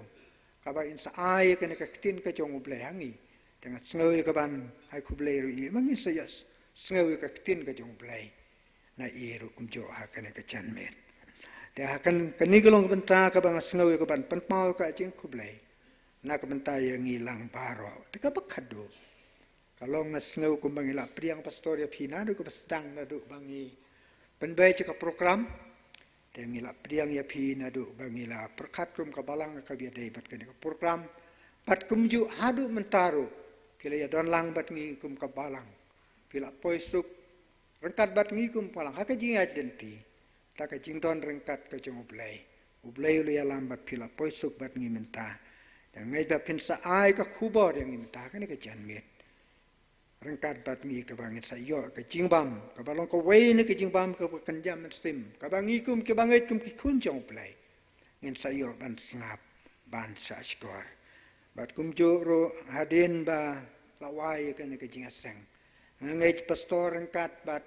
ka ba insa ai ka ne kaktin ka jong blai hangi tengah sngoy ka ban ai khu blai ru I mangi sayas sngoy ka kaktin ka jong blai na I ru kumjo ha ka ne ka janmet de ha kan kanigolong benta ka bang sngoy ka ban panpau ka jing khu blai na kabenta yang ilang baro teka bakado kalau ngasnau kumbang ila priang pastor ya phina do ko sedang na do bangi penbai ka program te ngila priang ya phina do bangila perkat kum ka balang ka biadai bat ka program pat kumju hadu mentaro kila ya don lang bat ngi kum ka balang kila poisuk rengkat bat ngi kum palang ha ka jing identity ta ka jing don rengkat ka jong ublai lu ya lambat kila poisuk bat ngi menta dan ngai da pinsa ai ka khubor yang minta kan ke janmet rengkat bat ngi ke bangit sayo ke jingbam ke balong ke wei ni ke jingbam ke kenjam stim ke bangi kum ke bangit kum ki kunjong play ngin sayo ban sngap ban sa skor bat kum juro hadin ba lawai ke ni ke jingaseng ngai pastor rengkat bat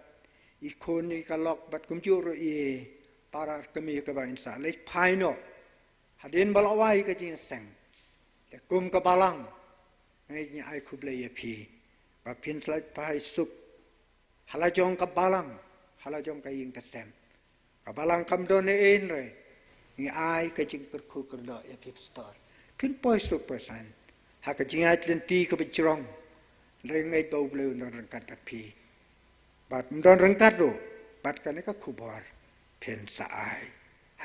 ikon ni kalok bat kum juro i para kami ke bangit sa le paino hadin ba lawai ke jingaseng ke kum ke balang ngai ni ai ku play pi Bapin selai pahai sup, halajong kabalang, halajong kaying kasem, kabalang kamdone enre, ni ai kajing kerku kerdo ya pipstor, pin poi sup persan, hakajing ai lenti kebejrong, rengai bau bleu don rengkat tapi, bat don rengkat do, bat kane ka kubor, pin saai,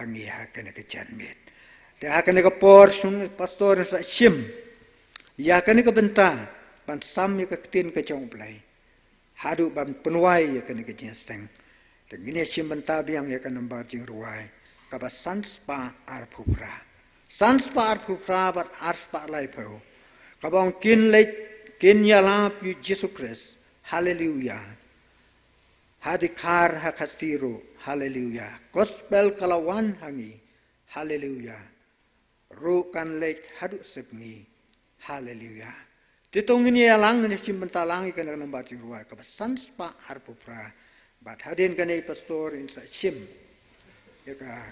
hangi hakane ka janmit, de hakane ka por sun pastor sa sim, ya kane ka benta. Ban sam ya ketin ke jong play hadu ban penuai ya kan ke jenseng tegini sim benta biang ya kan nambar JINGRWAI ka ba sanspa arphupra bat arspa lai pau ka bang kin le kin yalap yu Jesus Christ hallelujah hadikar hakastiro hallelujah gospel kalawan hangi hallelujah ru kan le hadu sepni hallelujah Titong ini alang ni simbentalang ikan dalam baca JINGRWAI kebasan spa arpupra bat hadin kan ai pastor insa sim ya ka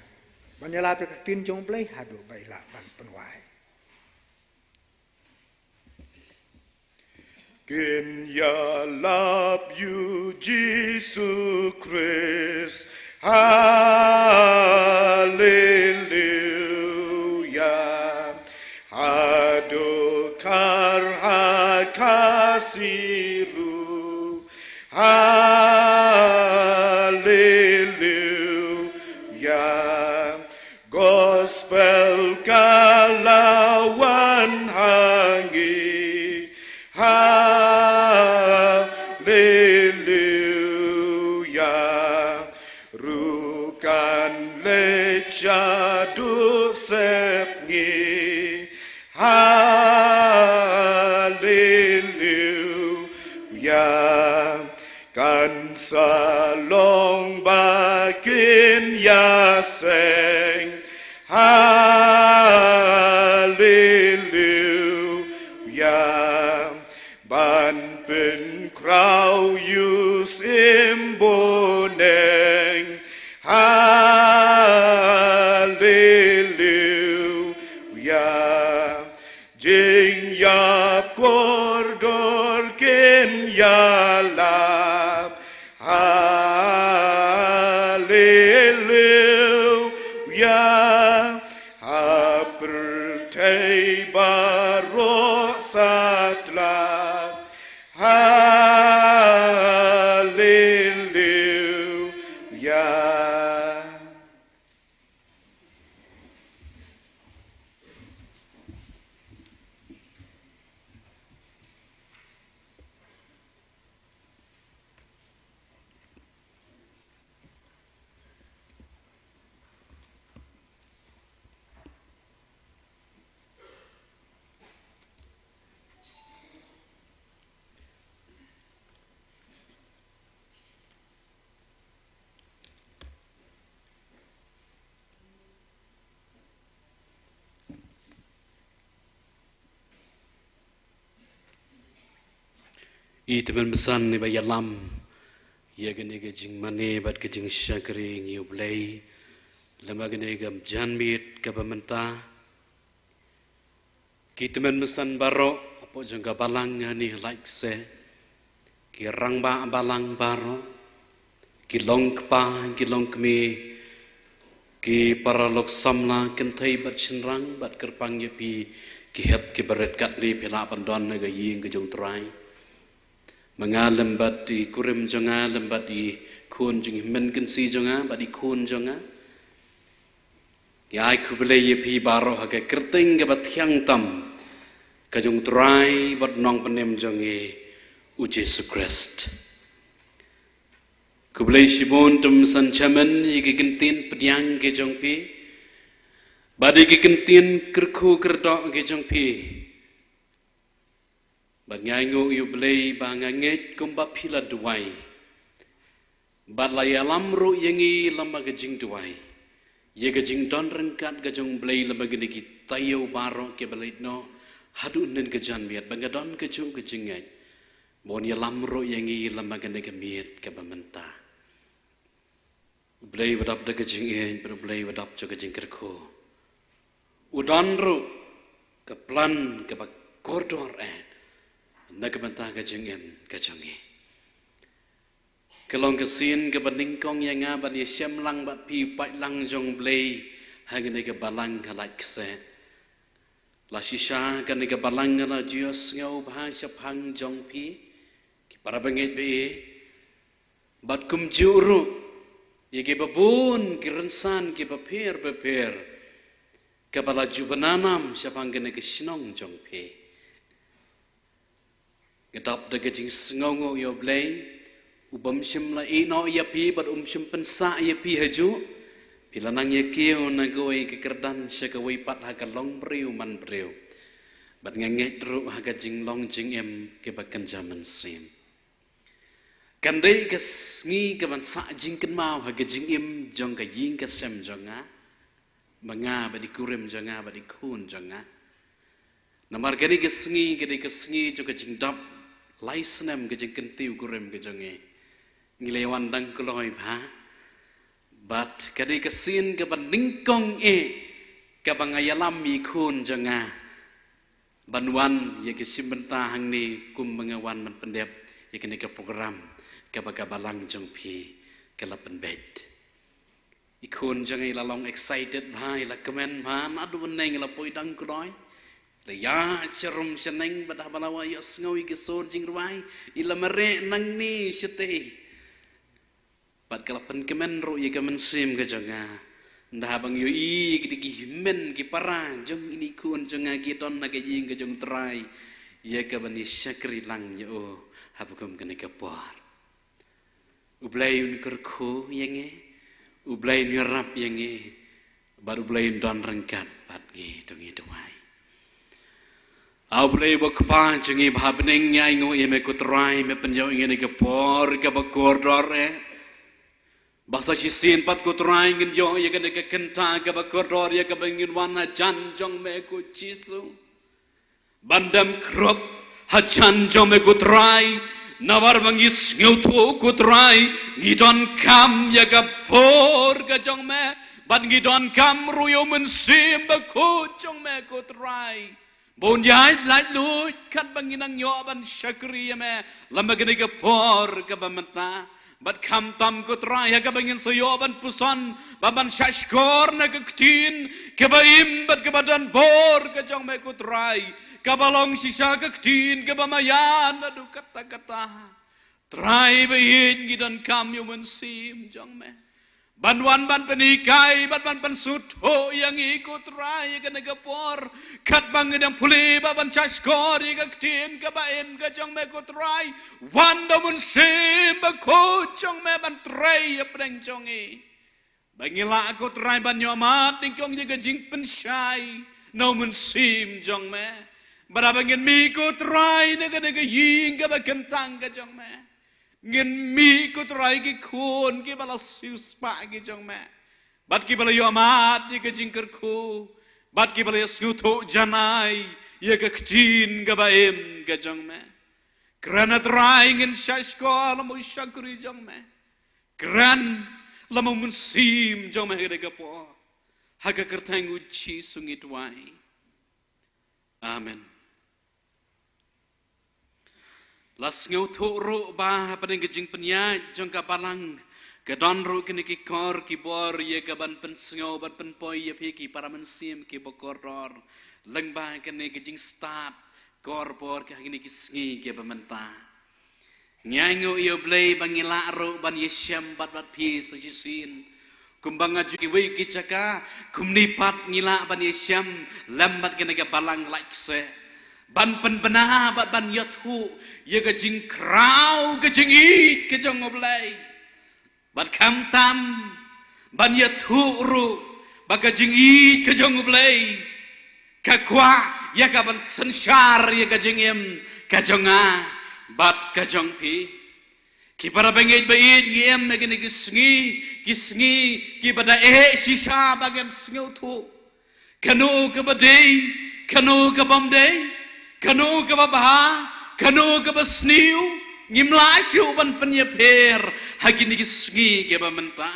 banyalap ke tin jong play hadu baila ban penuai Nyalap you Jesus Christ hallelujah adukar kasiru hallelujah gospel kalawan hangi hallelujah rukan lechadu sepngi kan salong bakin yaseng hallelujah ban pen krau yus imboneng hallelujah jingyap kordor ken yalap hallelujah apertei barok satla hallelujah Teman besan ni bayalam ya gani ke jing mane bat ke jing syakri ngiu blai lama gani gam janmit ke pementa ki teman besan baro apo jangka balang ngani like se ki rang ba balang baro ki long kpa ki long kmi ki para lok samla kentai bat chinrang bat kerpang ye pi ki hep ki beret kat ni pila pandon na ga ying ke jong trai mengalam bat di kurim jonga lembat di kun jeng men kensi jonga bat di kun jonga ya ai ku bele ye pi baro ha ke kerting ke bat thiang tam ka jong trai bat nong penem jongi u Jesus Christ ku bele shibon tum san chaman ye ke gentin pediang ke jong pi bat ke gentin kerku kerdok ke jong pi Bat ngangu yu blei banganget kumba pila duwai. Bat layalam ru yangi lama gajing duwai. Ye gajing don rengkat gajong blei lama genegi tayo baro ke belait no hadu nen gajan miat bangadon gaju gajingai. Bon yalam ru yangi lama genegi miat ke bamenta. Blei wadap da gajing en pero blei wadap jo gajing kerko. Udan ru ke plan ke bak koridor nak bantah kajengem kajongi. Kelong kesin ke beningkong yang ngaban ye siam lang bat pi pai lang jong blei hagene ke balang kalai kse. La shisha kan ke balang la jios ngau bha sapang jong pi ki para benget be bat kum juru ye ke babun ki rensan ki beper ke bala jubananam sapang gene ke sinong jong pi. Gedap da gajing sengongo yo blei ubam sim la ino ya pi bat sim pensa ya pi haju pila nang ya kio na goi ke kerdan sekawai pat ha kalong priu man priu bat nganget ru ha gajing long jing em ke bakan zaman sim kandai kes ngi ke ban sa jing ken mau ha gajing em jong ka ying ka sem jonga manga ba di kurem jonga ba di kun jonga namar gani kes ngi jo gajing dap laisnem gajeng kentiu kurem gajonge ngilewan dang kuloi bha bat kadi kesin ke bandingkong ke bangayalam mi kun janga banwan ye ke simbenta hang ni kum bangawan man pendep ye kene ke program ke balang jong pi ke lapen bed ikun janga lalong excited bha ila kemen bha adu neng la poi dang kuloi ya cerum seneng badah balawa ya sengawi gesor JINGRWAI ila mere nang ni sete bat kalapan kemen ro ye kemen sim ke jonga ndah bang yo i gidi men ki para jong ini kun jonga ki don na ke ying ke jong trai ye ke bani syakri lang yo habukum kene ke por ublai un kerko yenge ublai nyerap yenge baru ublai don rengkat bat ngi tungi duwai. Ablay bakpan cengi bhabning nyai ngo ime kutrai me penjau ingin ikapor ke bakordor bahasa sisin pat kutrai ingin jo ye kene ke kenta ke bakordor ye ke bangin wana jan jong me ku cisu bandam krop hajan jong me kutrai nawar bangis ngutu kutrai gidon kam ye ke por ke jong me ban gidon kam ruyo mensim baku jong me kutrai bon yai lai lui kat banginang yo ban syakri me lama gene ke por ke bamenta bat kam tam ko trai ke bangin soyo ban puson baban syashkor na ke ktin ke baim bat ke badan por ke jong me ko trai ke balong sisa ke ktin ke bamayan adu kata trai bain gidan kam yo mensim jong me banwan ban penikai ban pensuto yang ikut rai ke negapor kat bangin yang pulih ban chaskor yang ketin ke bain ke jong me kut rai wanda mun sim ko jong me ban trai apreng jongi bangila kut rai ban nyomat tingkong je jing pensyai no mun sim jong me barabangin mi kut rai nega ying ke bakentang ke jong me ngin mi ko trai ki kun ki bala sius pa ki jong me bat ki bala yo amat ye ke jingker ku bat ki bala snuto janai ye ke ktin ga baem ke jong me krana trai ngin shashko lamu shakri jong me kran lamu munsim jong me ge po ha ka kertang uchi sungit wai amen. Las ngau thuk ru bah pada gejing penyat jong ka balang ke don ru kini ki kor ki bor ye ka ban pen ngau ban pen poi ye phi para MYNSIEM ki bokor dor leng bah kini gejing start kor bor ka kini ki sngi ke bamenta nyai ngau yo blei bangila ru ban ye syam bat phi sajisin kumbang aju ki wei ki caka kumni pat ngila ban ye syam lambat kini ka balang like se ban pen benah bat ban yathu ye ke jing krau ke jing it ke jong oblai bat kam tam ban yathu ru ba ke jing it ke jong oblai ka kwa ya ka ban sanshar ya ka jingem ka jonga bat ka jong pi ki para bangit bain ngem megini kisngi ki bada shisha bagam sngu thu kanu ka badai kanu ka bamdai kanu ka babaha kanu ka basniu ngimla shu ban penyeper hagini kisngi ke bamenta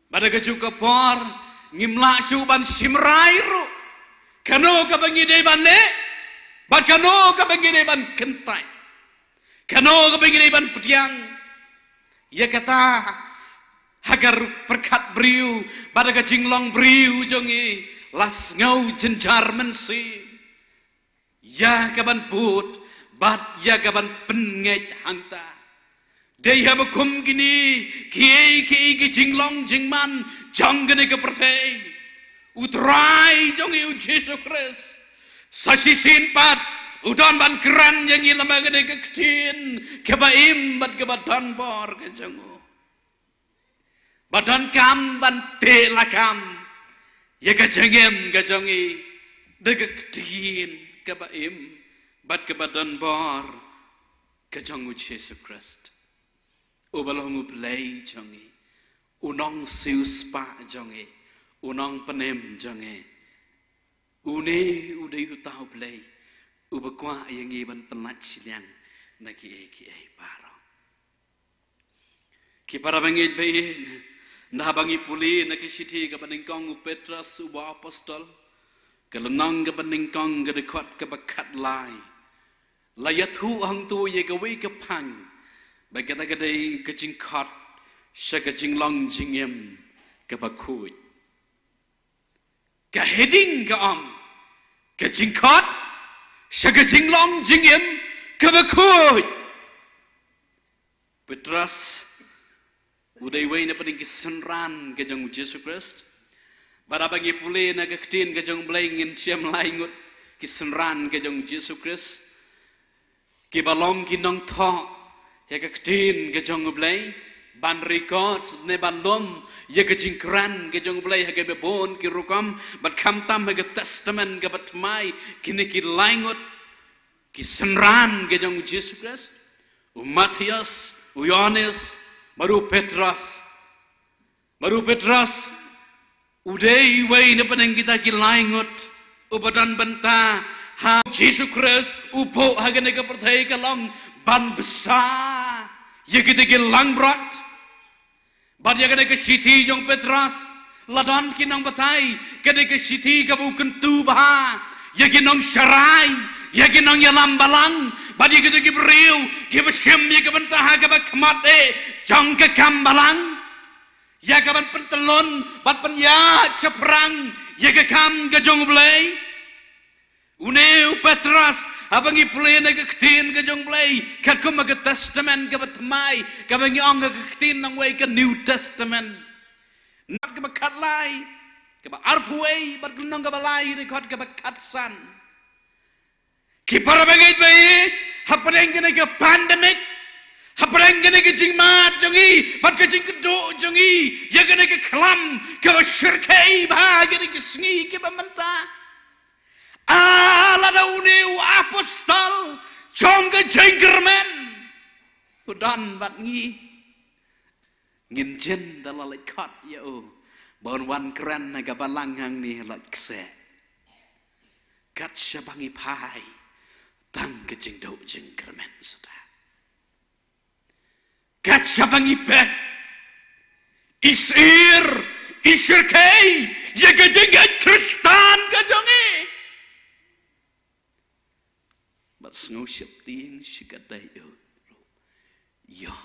bada ka juga por ngimla shu ban simrairu kanu ka bangide ban le bat kanu ka bangide ban kentai kanu ka bangide ban putiang ya kata agar perkat briu bada ka jinglong briu jongi las ngau jenjar mensi ya kaban put bat ya kaban penget hangta deha bakum gini ki jinglong jingman jong gene ke pertei utrai jongi Yesus Kristus sasisin pat udon ban keran yang ilama gene ke kecin kebaim bat kebadan bor ke jongo badan kam ban te lakam ya kajengem kajongi degektin kebaim bat kebadan bor kajongu Yesus Kristus ubalongu play jongi unong sius pa jongi unong penem jongi une ude utau play ubakwa yang iban penat silang naki paro ki para bangit bain nah bangi puli nak siti ke peningkong Petrus sebuah apostol ke lenang ke peningkong ke dekat ke bakat lai layat hu hang tu ye ke wei ke pang bagi kata kedai ke jingkat se ke jinglong jingem ke bakui ke heading ke ong ke jingkat se ke jinglong jingem ke bakui Petrus udai wei na paning kisenran ke jong Yesus Kristus bara bagi pule na ketin ke jong blengin siam laingut kisenran ke jong Yesus Kristus ki balong kinong tho ya ketin ke jong blei ban records ne ban lom ya ke jingkran ke jong blei ha ke bebon ki rukam bat kham tam ke testament ke bat mai kini ki laingut kisenran ke jong Yesus Kristus Matius Yohanes Maru Petrus udai wei na paneng kita kilaingot ubadan benta ha Yesus Kristus upo hagane ka perthai kalong ban besar ye kita kilang brat ban ya kene ke siti jong Petrus ladan kinang batai kene ke siti ka bukan tu bah ye kinong syarai ye kinong yalam balang badi kita kibriu kibsyem ye kebentah ka bakmate jong ke kambalang ya kaban pentelon bat penyak seperang ya ke kam ke jong blei uneu Petrus abangi play na ke ktin ke jong blei kat kum ke testament ke batmai ka bangi ong ke ktin nang wei ke New Testament nak ke bakat lai ke ba arpwei bat gunong ke balai rekod ke bakat san ki para bangi baik hapreng ke pandemic hapreng kene ke jingmat jongi bat ke jing kedo jongi ya kene ke klam ke syirkai ba kene ke sngi ke bamenta ala daune apostol jong ke jingkermen udan bat ngi ngin jen dalalai khat ya o bon wan kran na ga balang hang ni lak se kat shabangi pai tang ke jingdo jingkermen sudah kat shabangi pet isir kay ya ke jingat Kristan ka jongi bat sngo ship ting shikadai yo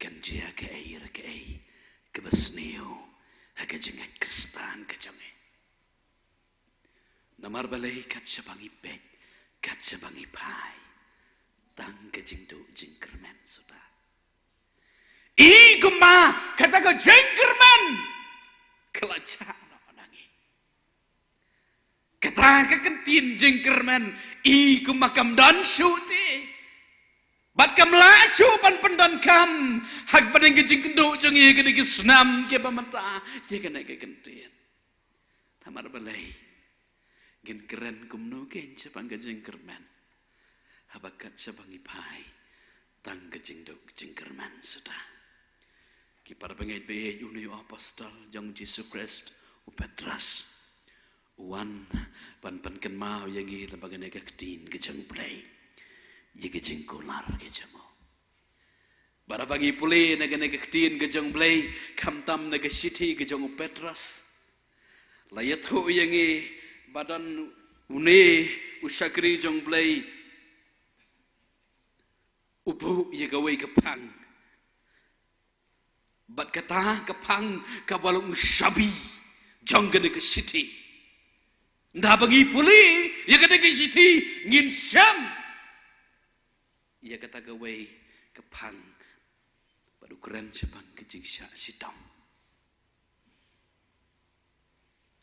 kan dia ke air ke basneo ha ke jingat Kristan ka jongi namar balai kat shabangi pet kat shabangi pai tang ke jingdo jingkermen sudah I guma kata ko jengkerman kelacaan nangi kata ka kentin jengkerman I guma kam dan syuti bat kam la syu pan pendan kam hak padeng ke jengkendo jongi ke ke senam ke pamata ye ke kentin tamar balai Gin keren kumno gen cepang gajeng kerman. Habakat cepang ipai. Tang gajeng dok gajeng kerman sudah. Kipar pengait be uni apostol jong Jesus Christ u Petrus. Wan pan ken mau yagi labagan ega ketin gajeng play. Yagi gajeng kolar gajemo. Bara pagi pulih naga ketin gajeng play kamtam naga city gajeng u Petrus. Layatu yangi badan une usakri jong play ubu yagawai kepang. Bat kata kepang kabalung sabi jong gede ke city. Nda bagi puli ya gede ke city ngin syam. Ya kata gawai kepang badu keren sebang kejing syak sidam.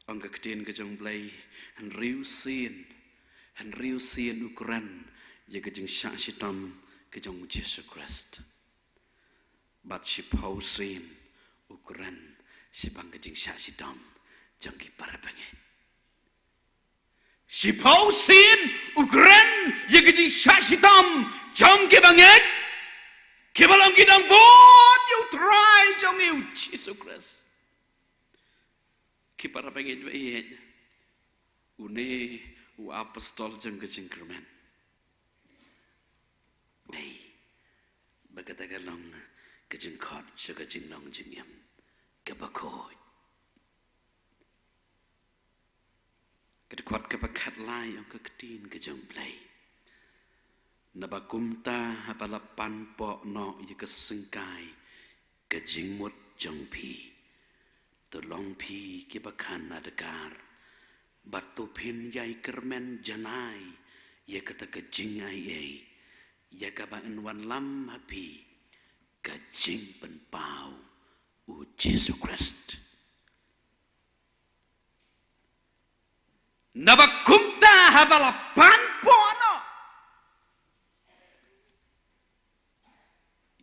Ang keketin kejong play han riu sin ukuran ya kejing syak sidam kejong Jesus Christ. Bat si pausin ukuran si bang kejing syak sidam jang ki para pengit. Si pausin ukuran ya kejing syak sidam jang ki bangit. Kibalang kidang bot you try jang you Jesus Christ. Kipara pengit baik, une u apostol jeng kejeng kerman. Baik, bagata galong kejeng kot sekejeng long jengyam kebakoi. Kedekuat kebakat lai yang keketin kejeng play. Nabakumta hapalapan po no ye kesengkai kejeng mut jeng pi. Tolong pi kibakan adakar batu pin yai kermen janai ya kata kejing ai ya kaban wan lam hapi kejing penpau u Jesus Christ nabakumta habalapan pono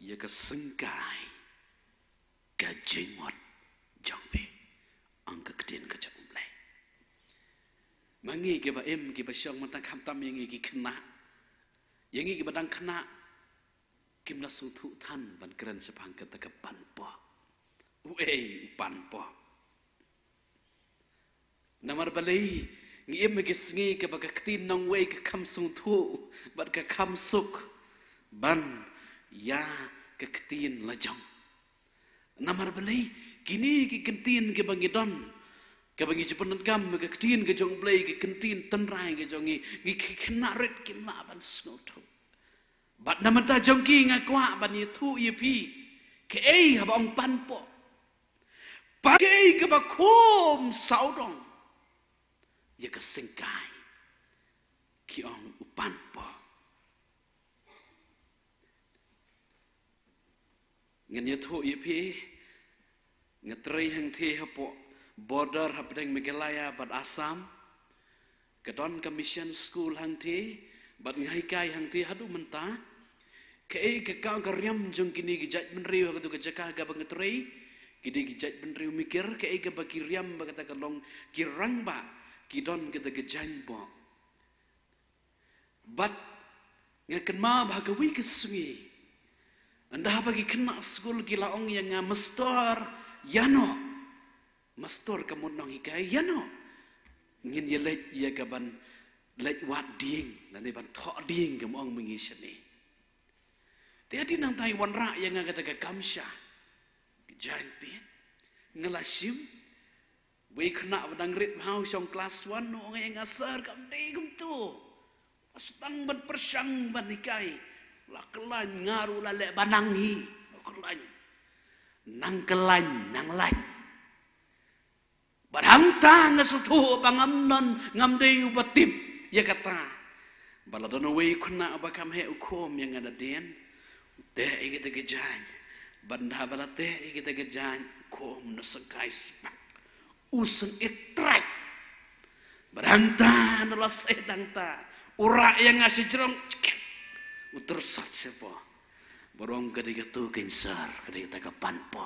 ya kesengkai kejing wat jampi angka kedin kerja mulai. Mangi kita kita syang matang kamtam yang kita kena, yang kita badang kena, kita sutu tan ban keren sepang kata ke panpo, panpo. Namar balai, ngiem ngi kita kedin nong way ke kam sutu, ban ke kam suk, ban ya ke kedin lajang. Namar balai. Kini ki kentin ke bangidon ke bangi cepenan gam ke kentin ke jong play ke kentin tenrai ke jongi ngi kenarit kim la ban snoto bat namata jongki ngakwa ban yetu yepi ke habang panpo pa ke ke bakum saudong ye ke singkai ki ong upanpo ngan yetu yepi ngetri hang thi hapo border hapdeng Megalaya bad Assam kedon commission school hang thi bad ngai kai hang thi hadu menta ke kau karyam jong kini gijat menriu hatu kejaka ga bangetri kidi gijat menriu mikir ke bakiryam bagata kalong kirang ba kidon kita gejang bo bad ngaken ma bagawi kesungi anda bagi kena school gila ong yang mestor Yano, mastor kamu nong ikai yano, ngin ye let ye kaban let wat ding, nanti ban thok ding kamu ang mengisani. Tiada nang Taiwan rak yang ngata ke kamsha, giant pi, ngelasim, we kena badang rit house yang kelas 1 no yang ngasar kam ding tu, astang ban persang ban ikai, lakelan ngaru lalek bananghi, lakelan. Nang kelany nang lany barhangta nga sutu pangamnon ngamdei ubatip ya kata baladono we kuna abakam he ukom yang ada den te igite gejan banda balate igite gejan kom no sekai sipak usen itrak barhangta no las edangta ura yang ngasih jerong utur sat sepo borong kadiga tu kinsar kadiga taga panpo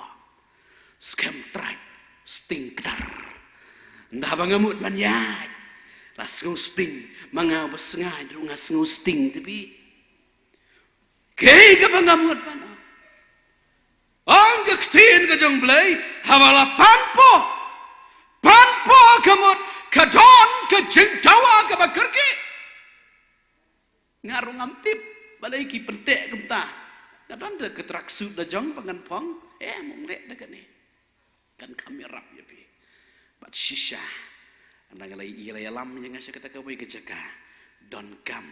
scam track sting tar ndah bangamut banyak Las ngusting mangau basengai drungas ngusting tapi kei ka pangamut pano ang kaktin ka jong blay hawala panpo kamut kadon ka jingtawa ka bakerki ngarung amtip balai ki pentek kumta kadon de ketraksud da jong pangan pong mong lek da kan ni kan kamerap ya pi bat shisha andang lai IALAP yang ngasih kata kawai kejaga don kam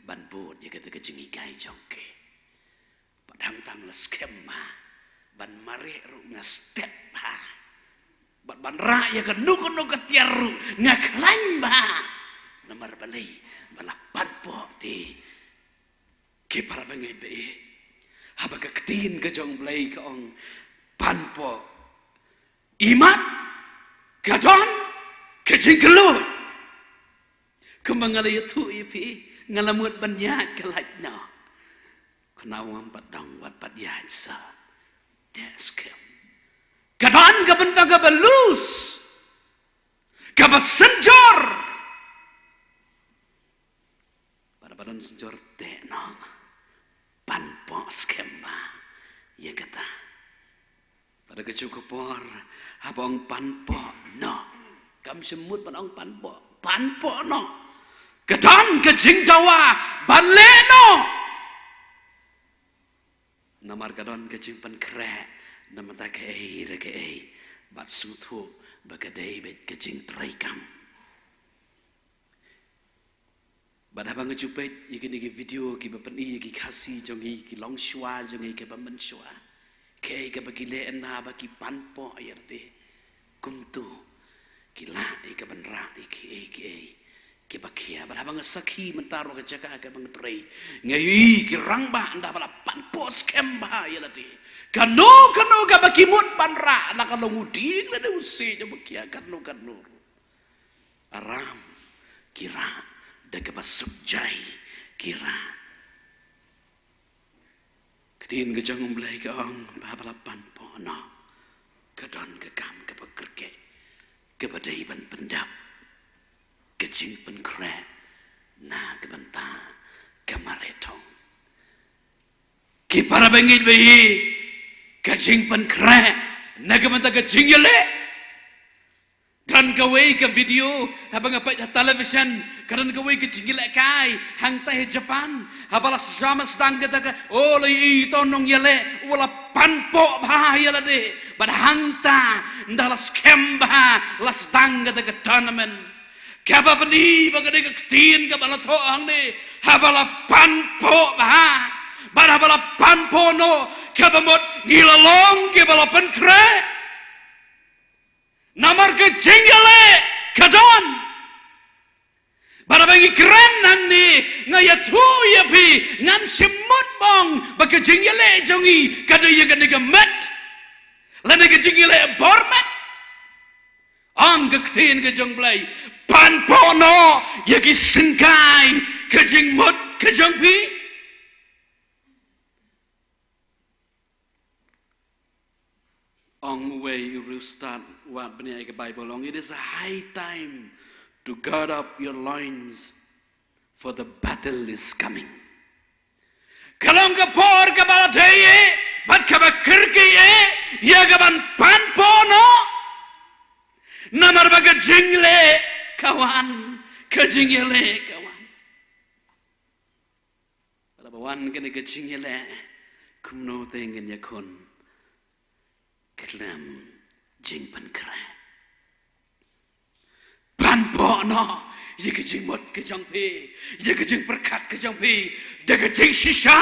ban bot ya kata kejingikai jongke padang tang la scam ban mare ru ngastet ba ban ra ya kan nuku tiaru ngaklain ba nomor balai balapan po ti ke para bangai be haba ka ketin ka jong blai ka ong panpo imat kadon KJINGRWAI kemangalay ito ipi ngalamut banyak kalaj na kenawang padang wat padyan sa deskem kadaan kabentang kabalus kabasenjor pada badan senjor tenang panpo skemba ya kata pada kecukupor habang panpo no kam semut panong panpo no kedan ke jingdawa baleno namar kadon ke jingpan kre namata ke ai bat sutu bagadai bet ke jing traikam bada bang jupet yiki video ki bapen ki khasi jongi ki long shwa jongi ke bamen shwa ke bagile enna baki panpo ayerde kumtu kila ika benra ki bakia barabang sakhi mentaro ke jaga ke bang trei ngai ki rangba anda bala panpo scam ba ya lati kanu ga bakimut panra la kalau ngudi la de usi je bakia kanu aram kira daga basuk jai kira ketin ke jang blai ke ong bala panpo no kadon ke kam ke bekerke kebadai ban pendap kecing penkre na kebanta kamaretong ki para bangit bayi kecing penkre na kebanta kecing yele dan kawai ke video habang apa television kadang kawai kecing yele kai hang teh Japan habala sama sedang kata oh lai itu nong yele wala panpo bahaya lade pada hangta ndala scam bah las dang kata ke tournament kaba beni bagade ke tin ke bala to hang ne habala panpo bah pada habala panpo no kaba mot ngilalong ke bala penkre namar ke jinggale kadon barabangi keren nang ni ngaya tu ya pi ngam semut bong baka jinggale jongi kada ya kada gemet lana ke jinggale bormet ang gektin ke jong blai pan pono ya ki sengkai ke jingmut ke jong pi on way you will start what bani ke Bible long it is a high time to gird up your loins for the battle is coming kalau ke por ke baladeye bat ke bakirki ya gaban panpono namar baga jingle kawan ke jingle kawan pada bawan ke jingle kumno tengen yakon kelam jing pan kra pan po no ye ke jing mot ke jang pi ye ke jing perkat ke jang pi de ke jing shisha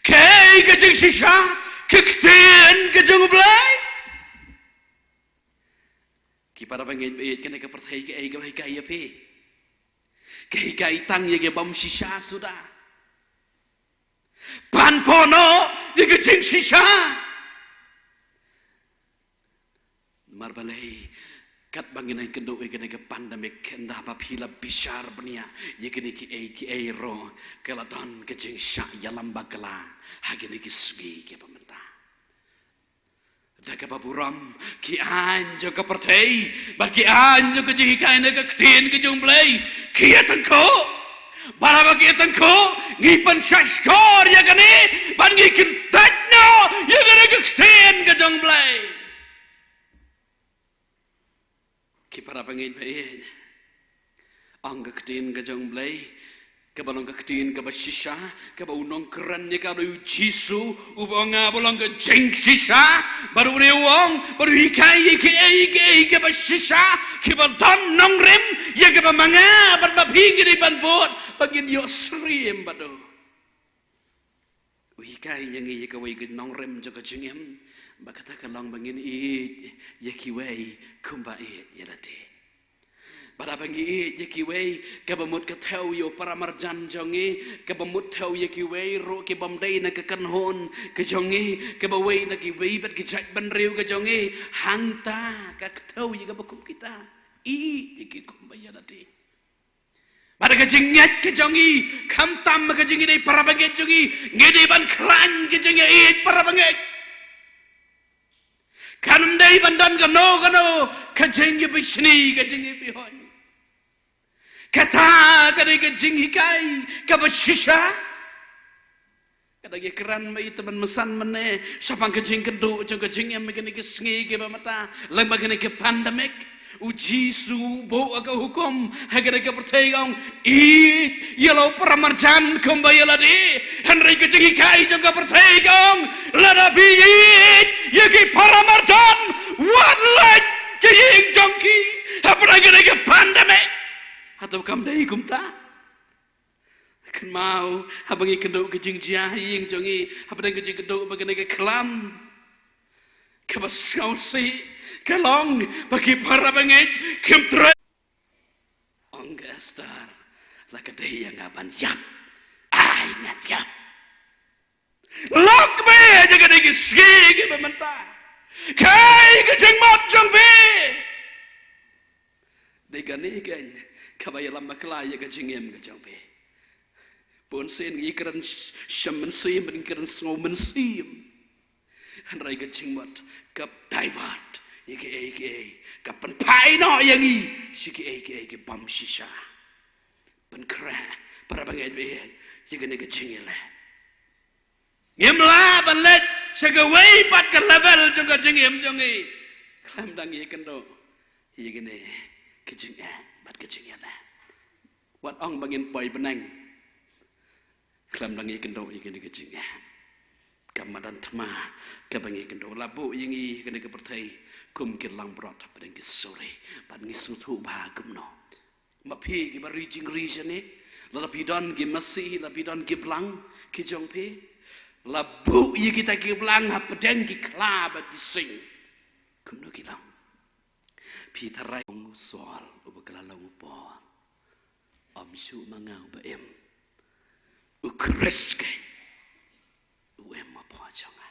ke jing shisha ke kten ke jang blai ki para bangin be ke ne ke perthai ke ai ke bai kai pi ke kai tang ye ke bom shisha sudah pan po no ye ke jing shisha marbalai kat banginai kendo ikene ke pandemic nda pa phila bishar bnia yekene ki ai ro kala don ke jing sha yalam bagla hagene ki sugi ke pamenta Daga baburam ki anjo ka pertei bar ki anjo ka jihikai na ka ktin ka jumblay ki atangko bara ba ki atangko ngipan shaskor ya kani ban ngi kintatno ya kani ka ktin ka jumblay ki para pangin bain ang ka ktin ka jumblay kabalong kaktin kabashisha kabaunong keran ni kablu jisu ubonga bolong ke jengsisa baru rewong baru hikai ike kabashisha kibaldon nongrem ya kabamanga berbabi di banbot bagin yo srim bado hikai yang iya kawai ke nongrem jaga jengem bakata kalong bangin it ya kiwai kumbai ya dati para bangi yekiwei kabamut kathau yo para marjan jongi kabamut thau yekiwei ro ke bamdai na ka kanhon ke jongi kabawei na kiwei bat ki jat ban riu ke jongi hangta ka thau ye kabakum kita yekikum bayadati para ka jingat ke jongi khamtam ka jingi dei para bangi jongi ngede ban kran ke jongi para bangi kanum dei bandan kano ka jingi bishni ka jingi bihon kata kadai jinghikai kabashisha kadai keran mai teman mesan mene sapang kejing keduk jang kejing yang megani kesengi ke mata lang bagani ke pandemic uji su bo aga hukum hagani ke pertayong it yellow paramarjan kumbayaladi henry kejinghikai jang ke pertayong ladapi it yaki paramarjan one light kejing jangki hapagani ke pandemic atau kam dai kumta kan mau habangi kenduk ke jingjiahing jongi habangi ke kenduk bagane ke kelam ke basausi kalong bagi para bangit kemtra anggastar la kadai yang aban yap ai ngat yap lok be jaga dai ke ski ke bementa kai ke jingmat jong be dai gani kan kabaya lama kelaya ke jingem ke jampe pun sen ikran syamensiem ikran snowmensiem hanrai ke jingmat kap divert ike kapan paino yang i siki ike bam shisha pen kra para bangai be yegane ke jingela ngemla banlet segawai pat ke level juga jingem jongi klam dangi kendo yegane ke jingem kecingnya lah. Wat ong bangin poi benang. Kelam dangi kendo ikan kecingnya. Kamadan tema kebangi kendo labu yengi kena kepertai kum kilang berat pada yang sore pada yang suatu bahagum no. Mapi kita rijing rijane lapi don kita masih lapi don kita belang kita jongpe labu ye kita kita belang apa deng kita kelab dising kum no kilang. Peter Rai soal ubakalang upon amsu mangau baem ukreske uem apa janga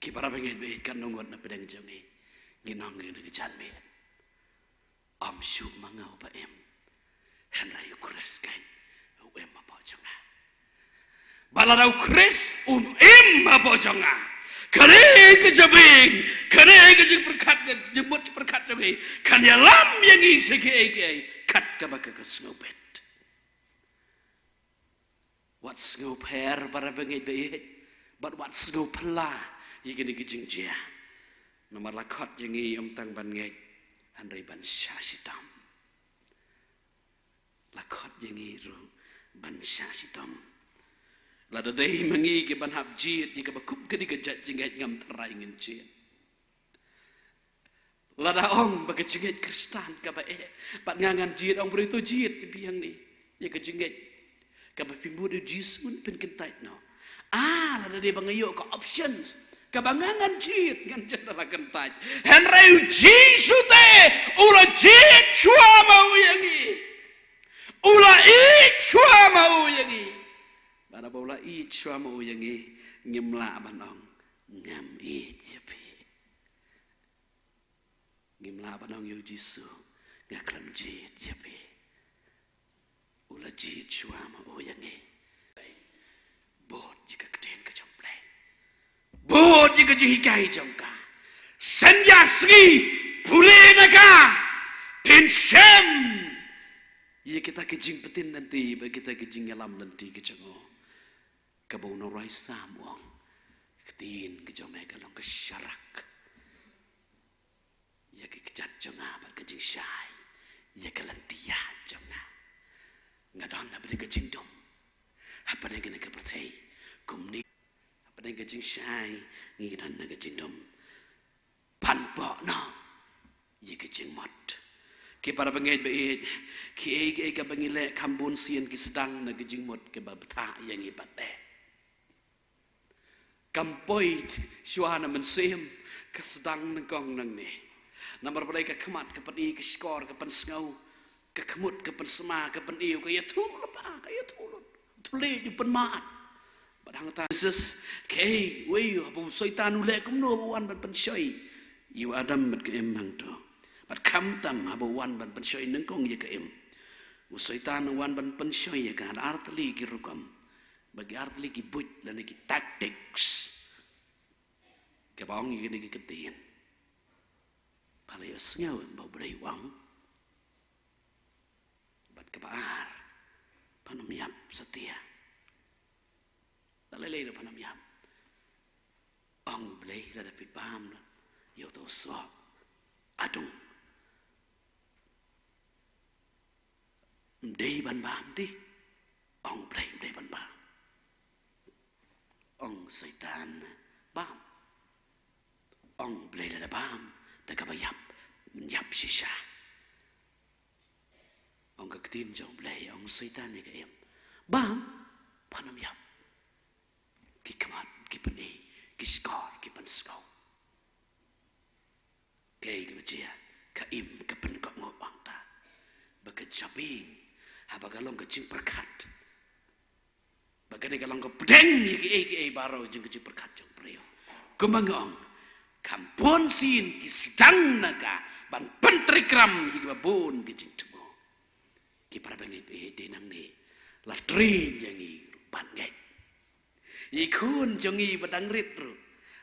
kipara pengen be kan nongon na pedang jangi ginang ngene ke janme amsu mangau baem henrai ukreske uem apa janga balada ukres em apa janga kare ke jabing kare ke jing perkat ke jemut perkat jabing kan ya lam yang isi ke kat ke baka ke snowbed what snow pair para bengit be but what snow pala yigini ke jing jia nomor lakot yang i tang ban ngek andai ban syasitam lakot yang i ru ban syasitam lada dai mangi ke ban hab jit ni ke bakup ke di ke jat jingat ngam terai ngin jit lada ong bagi jingat kristan ka ba pat ngangan jit ong berito jit di biang ni ye ke jingat ka ba pimbu de jisun pen kentai no lada dai bangayo ka options ka bangangan jit ngan jendela kentai henry jisu te ula jit chua mau yangi ula ik chua mau yangi ada bola i chua mau yang i ngimla banong ngam i jepi ngimla banong yu jisu ngaklam jit jepi ula jit chua mau yang i bot jika keten ke jamplay Bod ye ke jihikai jongka. Senya sri pule naga. PYNRHEM. Ye kita kejing petin nanti, bagi kita kejing alam nanti kecengo. Kabau norai samuang. Ketin kejong mereka long kesyarak. Ye kejat jonga bat kejing syai. Ye kelantia jonga. Ngadon na beri kejing dom. Apa dia kena kepercayai? Kumni. Apa dia kejing syai? Ngidan na kejing dom. Panpok no. Ye kejing mot. Ki para pengait bait ki ai ka bangile kambun sien ki sedang na gejing mot ke babta yang ibat de kampoi syuana MYNSIEM ke sedang nengkong nang ni namar pada ka khamat ke padi ke skor ke pen sngau ke kemut ke pen sema ke pen iu ke ya thu lepa ke ya thu tule ju pen maat padang ta Jesus ke we bu syaitan ule kum no wan ban pen syai yu adam bat ke emang to Bat kam tam abo wan ban pensoi nengkong ye ke em. Musaitan wan ban pensoi ye kan artli ki rukam. Bagi artli ki but lan ki tactics. Ke bang ye ni ki ketin. Palai asngau bau brei wang. Bat ke baar. Panamiap setia. Talele do panamiap. Ong blei la dapat paham la. Yo to so. Adung Mdei ban bam ti ong play mdei ban bam ong syaitan bam ong play da bam da ka bayap nyap shisha ong ka tin jong play ong syaitan ni ka em bam panam yap ki kamat ki pani ki skor ki pan skau kay ka bajia ka im ka pen ka ngobang ta bakajabing habagalong kecing perkat bagane galong ko pedeng ki baro jeng kecing perkat jeng priyo kumangong kampun sin ki sedang naga ban pentrikram ki babon kecing temo ki para bangi be denang ni latrin jangi ban ngai ikun jangi badang rit ru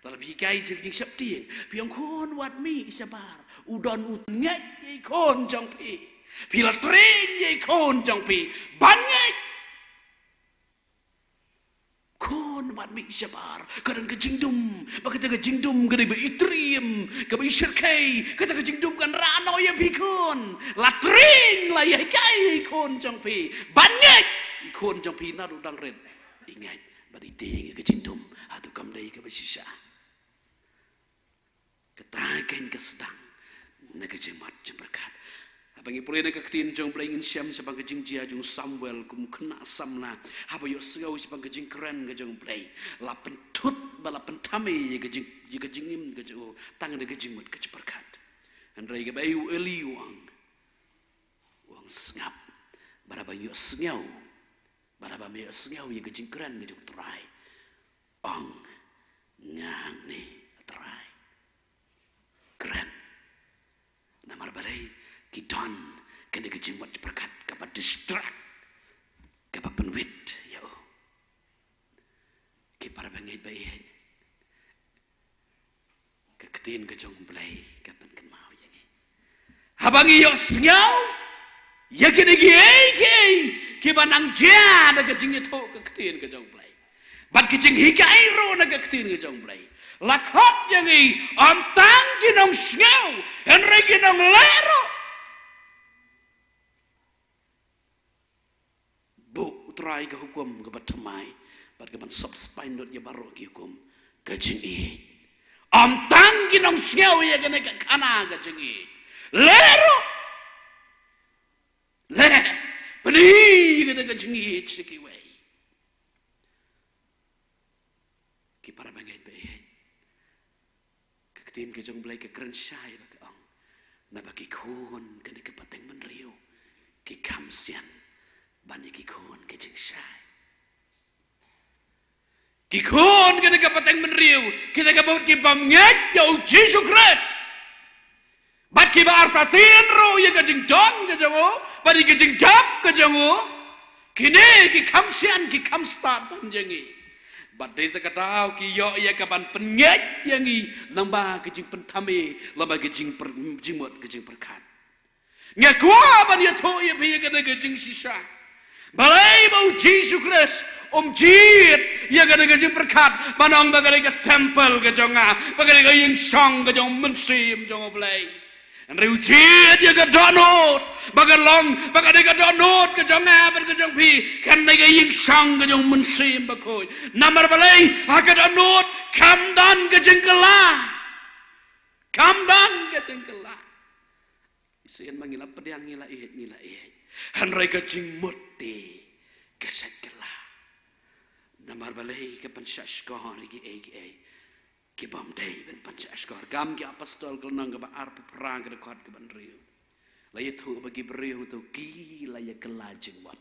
lalu bikai jeng septing piong kun wat mi sabar udon ut ngai ikun jong pi Pila tren ye kon jong pi banyak kon mat mi sabar kadang kejingdum bakata kejingdum gede be itrium ke be syirkai kata kejingdum kan rano ye pi kon la tren la ye kai kon jong pi banyak kon jong pi na udang ren ingat bari ting kejingdum atu kam dai ke be sisa ketakan kesedang na kejemat jemberkat Abangi pulai nak ketin jong pelai MYNSIEM sebang kejing jia jong Samuel kum kena SAMLA. Haba yo segau sebang kejing keren kejong pelai. La pentut bala pentami kejing im kejong tang de kejing mut keceperkat. Andrai ke bayu eli wang sengap. Baraba yo sengau. Baraba me sengau ye kejing keren kejong terai. Ong ngang ni terai. Keren. Namar balai Kidon kena kejing buat perkat kapan distract kapan penwit ya kipara bangai baik keketin kejong belai kapan kan mau yang ni habangi yo sengau ya kena gay kibanang dia ada kejing itu keketin kejong belai bat kejing hikai ro na keketin kejong belai lakot yang ni tang kinong sengau henry kinong lero try ke hukum ke batamai bat ke ban sop spine dot ya baro ke hukum kejing i tang kinong sngau ya kena ke kana kejing i lero le peni kena kejing i chiki wei ki para bangai be ketin kejong blai ke keren syai ba ke ong na bagi kun kena ke pateng menriu ki kamsian bani kikun kejing syai. Kikun kena kapateng menriu. Kita kabut kibam ngek jauh Yesus Kristus. Bat kiba artatin ro ya kejing don kejangu. Bani kejing dap kejangu. Kini ki kamsian ki kamstat panjangi. Badai terkadau kiyo ia kapan penyet yang i lamba kejing pentame lamba kejing jimot kejing perkat. Ngakwa ban ia to ia pi kena kejing sisa. Balai bau Jesus Christ jit ia kena kejing perkat manong bagai ke temple kejonga bagai ke yang song kejong MYNSIEM jong balai. Riu jit ia ke donut bagai long bagai ke donut kejonga berkejong pi kan ke yang song kejong MYNSIEM bakoi. Namar balai agak donut kamdan kejeng kelah. Kamdan kejeng kelah. Isian mangila pedang ngila ihet. Hanrai kejing muti keset kelah. Namar balai ke pensyashkor lagi ki bam dai ben pensyashkor gam ki apostol kelnang ke arp perang ke dekat ke banriu. Lai tu bagi beriu tu gila ya kelajeng wat.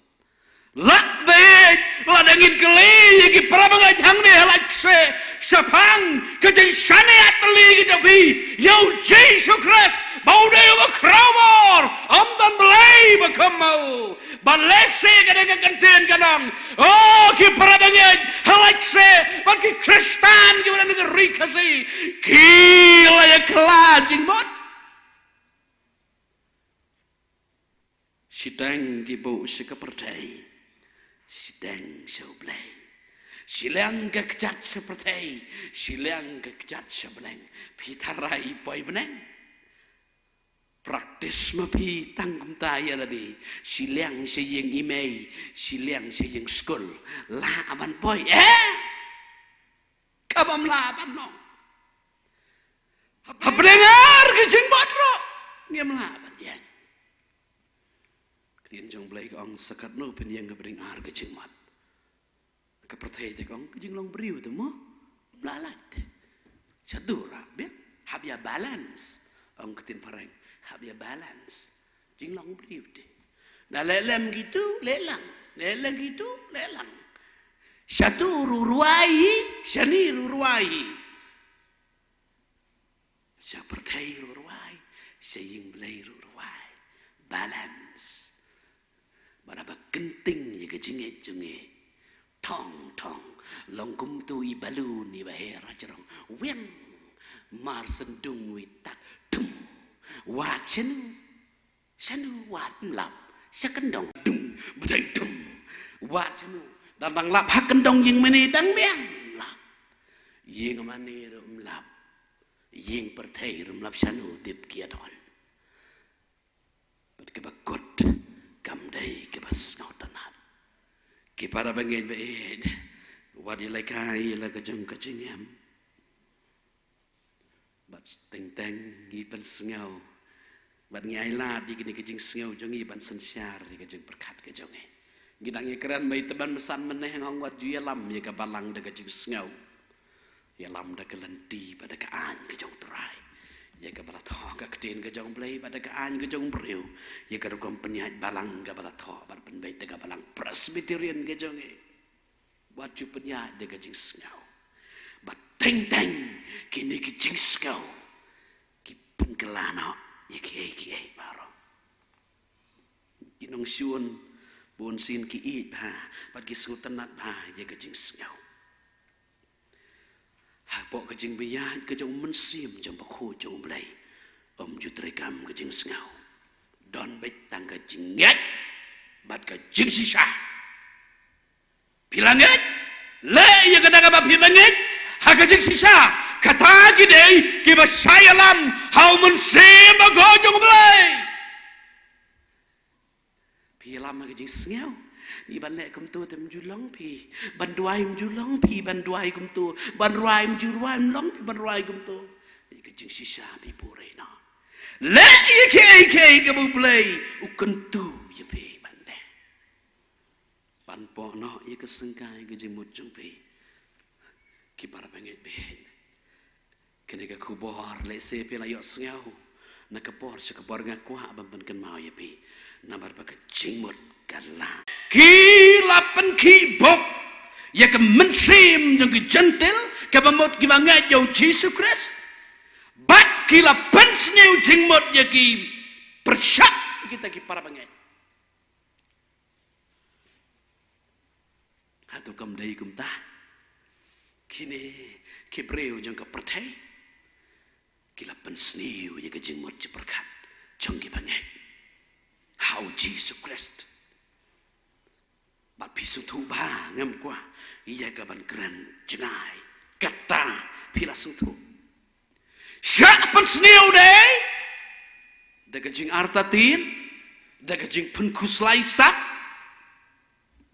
Lakbet ladangin keli ki prabangai jangne halakse sapang kejeng sane atli ki jabi yau Jesus Christ bau deu bakrawor amdan belai bakamau balese kadang kenten kadang oh ki prabangai halakse bagi Kristen ki wana negeri kasi gila ya kelajeng wat. Sidang ki bau sekeperdai sidang sebelah, silang kejat seperti, silang kejat sebelah, pitarai poi beneng, praktis mapi tanggung taya ladi, silang seyeng imei, silang seyeng skul, laban poi, kabam laban no, apa dengar kejeng batro, ngem laban ya. Tian jong belai kong sekat no pen yang kebering ar kejeng mat. Kepercayaan te kong kejeng long beriu tu mo melalat. Satu rabia habia balance. Ong ketin pareng habia balance. Jeng long beriu te. Dah lelem gitu lelang, lelang gitu lelang. Satu ruruai, sani ruruai. Seperti ruruai, seying belai ruruai. Balance. Berapa genting ya kejengit-jengit. Tong long kum tu i balun ni bahera cerong wem mar sendung witak dum wat senu wat lap sakendong dum betai dum wat senu datang lap hakendong yang meni dang biang lap yeng mani rum lap yeng pertai rum lap sanu dip kiadon berkebakut kamdai kebas ngautanat kepada bangin baik wadi laikai la kejeng kejengam bat teng iban sengau bat ngai lat di kini kejeng sengau jong iban sensyar di kejeng berkat kejonge gidang keran mai teban mesan meneh ngong wat ju yalam ya ka balang de kejeng sengau yalam da kelenti pada kaan kejong terai ya ka balat ho ka kedin kejong blai pada kaan kejong breu ya ka rukom penyat balang ka balat ho bar penbai de ka balang presbyterian kejonge buat ju penyat de kejeng sengau bat teng kini kejeng sengau ki pengkelana ya ki baro kinong syun bon sin ki it ba bat ki sutanat ba ya kejeng sengau pok kejeng biat kejong MYNSIEM jong bakhu jong blai jutrekam kejeng sengau don bet tang kejeng nget bat kejeng sisa pilanget le ya kadang apa pilanget ha kejeng sisa kata gidei ki basayalam hau MYNSIEM bago jong blai pilam kejeng sengau ni ban lek kum tu tem julang pi ban duai julang pi ban duai kum tu ban ruai juruai long pi ban ruai kum tu ke jing sisa pi pure na le ye ke ke bu play u kentu ye pi ban ne ban po no ye ke sengkai ke jing mut jung pi ki para penget ben kene ke kubor le se pi la yo sngau na ke por se ke por ngaku ha ban pen mau ye pi nambar ba ke jing mut kala ki lapan ki bok ya ke MYNSIEM jong ki gentil ke bamot ki bangat jauh Jesus Christ bat ki lapan sneu jingmot ya ki persyak kita ki para bangat hatu kam dai kum ta kini kebreu jang ka pertai kila pensniu ye ka jing mot perkat jang ki bangai how Jesus Christ bat pisu thu ba ngam kwa iya ka ban kran jengai kata pila sung thu syak pensniu dei daga jing artatin daga jing penkus laisat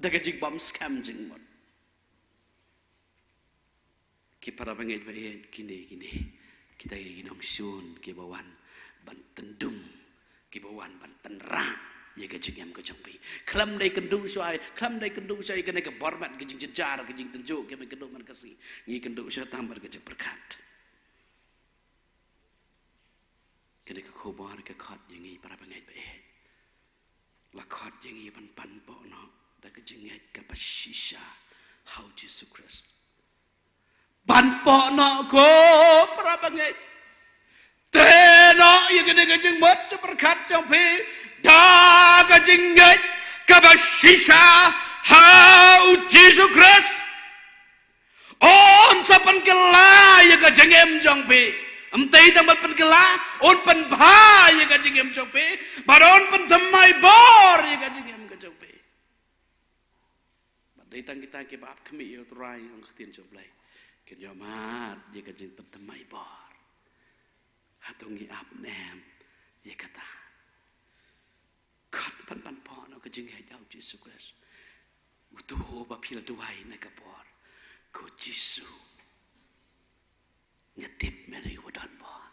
daga jing bam scam jing mot ki para bangai bae kini kita ginong sun ki bawan ban tendung ki bawan ban tenra ye ka jing em ka jampi klam dai kendung sai kena ka barmat ka jing jejar ka jing tenjuk ke kendung man kasi ni kendung sai tambar ka berkat kena ka khobar ka khat yang ni para bangai bae la khat yang ni pan po no da ka jing ka pasisha how Jesus Christ pan po no ko para bangai teno ye kena ka jing mat berkat jampi da ka jing ka pasisha how Jesus Christ on sa pan kala ye ka jing em jampi amtai tambat pan kala on pan bha ye ka jing em jampi baron pan thamai bor ye ka jing em ka jampi badai tang kita ke bab khmi yo trai ang khtin joblai ken yo mat ye ka jing pan thamai bor hatongi ap nem ye kata kat pan po no ka jing hau Jesus Christ utuh ba pila duwai na ka bor ko Jesus nyatip mere wadan bor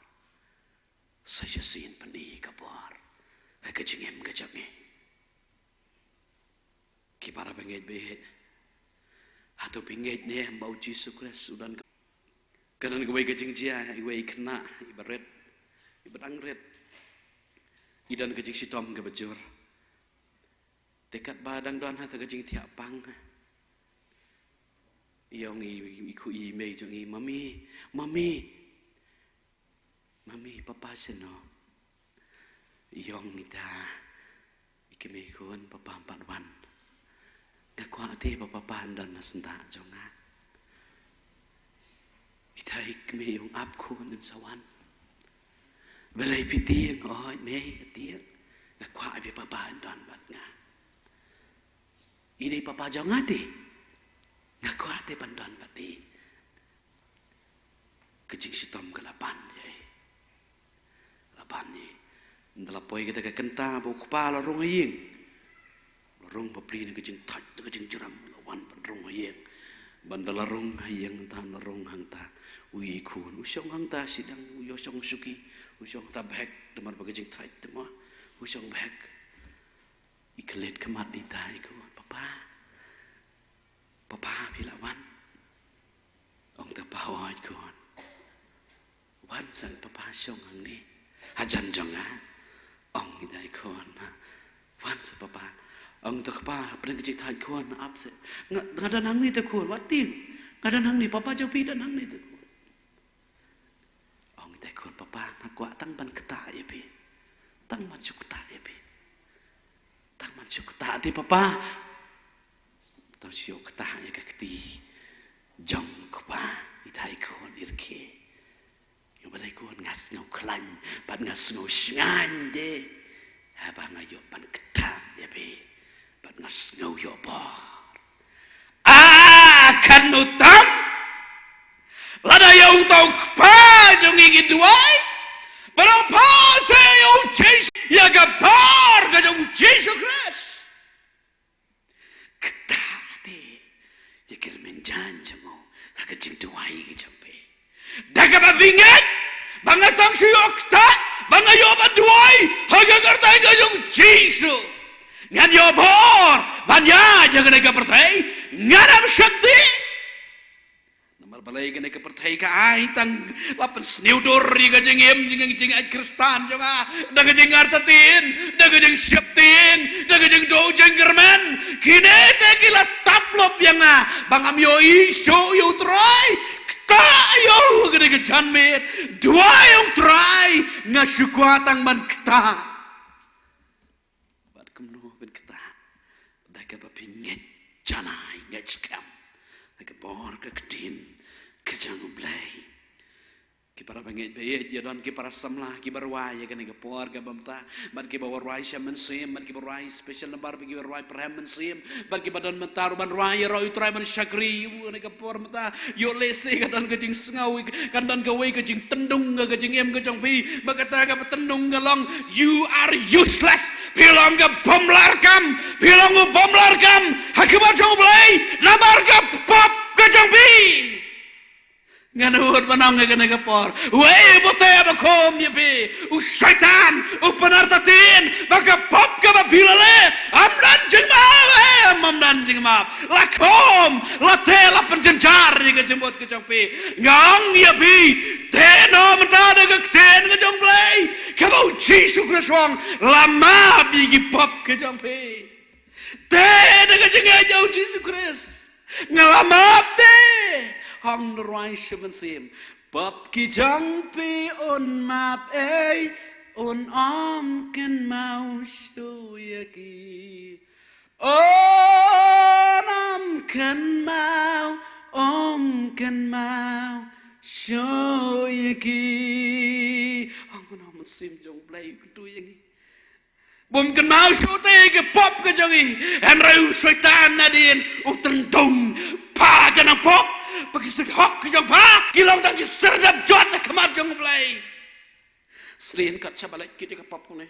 saya sin pani ka bor ka jing em ka jange ki para benget be atau benget ne bau Jesus Christ udan kanan gawai ka jing jia iwai kena ibaret ibadang red idan ka jing sitom ka bajur tekat badang don ha ta ka jing tiap pang Iyong iku email jong mami papa seno iyong ita ikimekon papa 4 วันngakwa ati papa pandan na senda jonga ita ikimeyong ap ko ng sawan balay piti oi me ati ngakwa abi papa pandan bat nga ini papa jonga ti ngaku hati pandan pati kecing sitom ke lapan ni ndalapoi kita ke kenta bu kepala rong aying rong papri ni kecing tak kecing jeram lawan rong aying bandala rong aying tan rong hangta ui kun usong hangta sidang uyosong suki usong tabek demar bagajing tak temo usong bek iklet kemat di tai ko papa pilawan ong ta pawai kon wan sang papa song ang ni hajan jonga ong idai kon wan sa papa ong ta pa pren kecik thai kon ap se ngada nang ni ta kon wating ngada nang ni papa jau pi dan nang ni ta kon ong idai kon papa ngakwa tang ban keta ya pi tang man cuk ta ya pi tang man cuk ta ti papa tau siok ketah ya kakti jong kupa itai kon irke yo balai kon ngas ngau klan pat ngas ngau sngan de haba ngayo pan ketah ya be pat ngas ngau yo bor akan utam lada yo tau kpa jong igi duwai barang pa se yo Jesus ya gabar ga jong Jesus Christ ketah Jikir menjan jemo, agak jing duwai jampe. Daga babinget, banga tang siok tak, banga yoban duwai, agak kertai gajung Jisu. Ngan yobor, banya jangan naga pertai, ngadam syakti. Nomor balai gana ka pertai ka ai tang lapan sniudor ni gajing em jing ai Kristan jonga, daga jing artatin, daga jing syaktin, daga jing do jenggerman, kine te kila taplop yang bangam yo iso yo try ka yo gede gejan met dua yo try ngasukuatang man kita bat kemno ben kita daga bapinget janai nget scam kepor ke kedin kejang blai ki para bangit bayet ya don ki para samla ki barwai ya kan kepor ke bamta ban ki barwai MYNSIEM ban ki barwai special number ki barwai PYNRHEM MYNSIEM ban ki badan mentar ban rwai roi trai ban syakri ne kepor mata yo lese kan ke jing sengawi kan dan gawe ke jing tendung ke jing em ke jong pi bakata ke tendung galong you are useless bilang ke bomlarkam hakimat jong blai nabar ke pop ke jong pi Nganuhut manang nga kapor. Way bote abakom yepi. U syaitan, u penartatin, baka pop ka babilale. Amdan jing maaf. Lakom, late la penjenjar ni kejembut kejangpi. Ngang yepi. Teno mentada ke ten kejang play. Kabau Yesus Kristus lama bigi pop kejangpi. Ten kejang jauh Yesus Kristus. Ngalamap te. Hong roi MYNSIEM bab ki jang pi on map on om ken mau shu yaki on om ken mau shu yaki hong MYNSIEM jong play tu yang bom ken mau shu te ke pop ke jangi en reu syaitan nadin utendong pa ken pop Bagi sedek hok kejang pa, kilau tak kiserdap jod nak kemat jang belai. Sering kat sabalai kita kapap ni.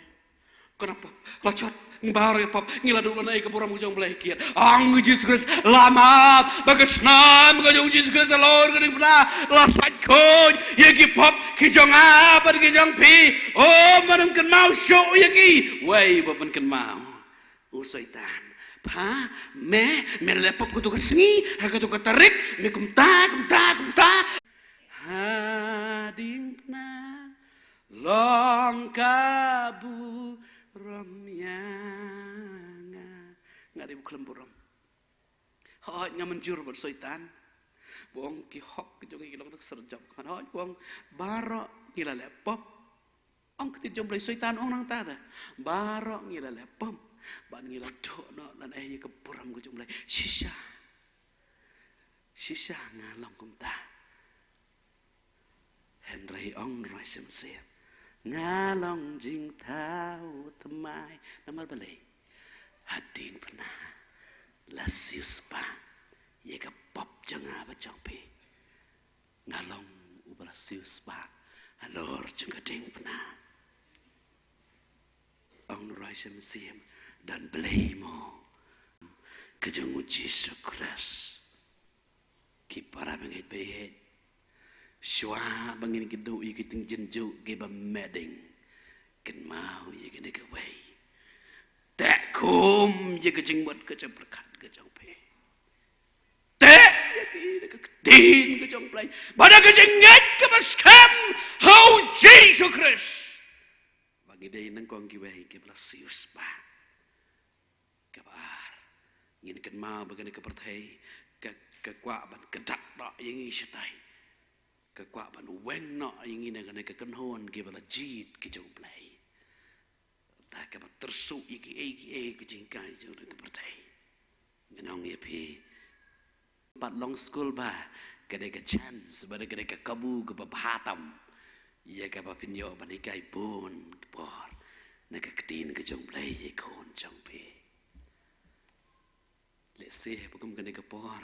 Kenapa? Lacot, baru ya pap, ngila dulu naik ke puram kejang belai kiat. Ang Yesus Kristus lama, bagas nam kejang Yesus Kristus lor kering pernah lasat kod, yaki pap kejang apa kejang pi. Oh manamkan mau show yaki, wai babankan mau. Usaitan. Pa, me lepop ko to kasngi, haka to katarik, me kumta. Hading na long kabu ramyanga. Nga di buklam buram. Hoy nga menjur ber syaitan. Buong ki hok ki jongi kilong tak serjap kan. Hoy buong barok ngila lepop. Ong kiti jomblay syaitan ong nang tada. Barok ngila lepop. Ban ngila dok no nan ye ke puram ko jumlai shisha ngalong kumta Henry ong roi MYNSIEM ngalong jing tau temai namal balai hading pernah lasius pa ye ke pop janga ba jongpi ngalong ubalasius pa alor jeng ding pernah ong roi MYNSIEM dan belai mo kejang Yesus Kristus ki para bangit bayet syua bangin kidu iki ting jenju ki ba meding ken mau ye kene ke wei tak kum ye kejing buat kejang berkat kejang pe tak ye ki ke tin kejang play pada kejang ngat ke baskam how Jesus Kristus bagi dia nang kong ki wei ki blasius ba kabar ngin kan mau bagani ke pertai ke kwa ban kedak dak yang i setai ke kwa ban weng no yang i ngane ke kenhon ke bala jit ke jong play ta ke tersu iki ke jingkai jong ke pertai nganong ye pi pat long school ba ke de ke chance ba de ke kabu ke bahatam ye ke ba pinyo ban ikai pun por na ke tin ke jong play ye kon jong pi Lese pagum kene kapor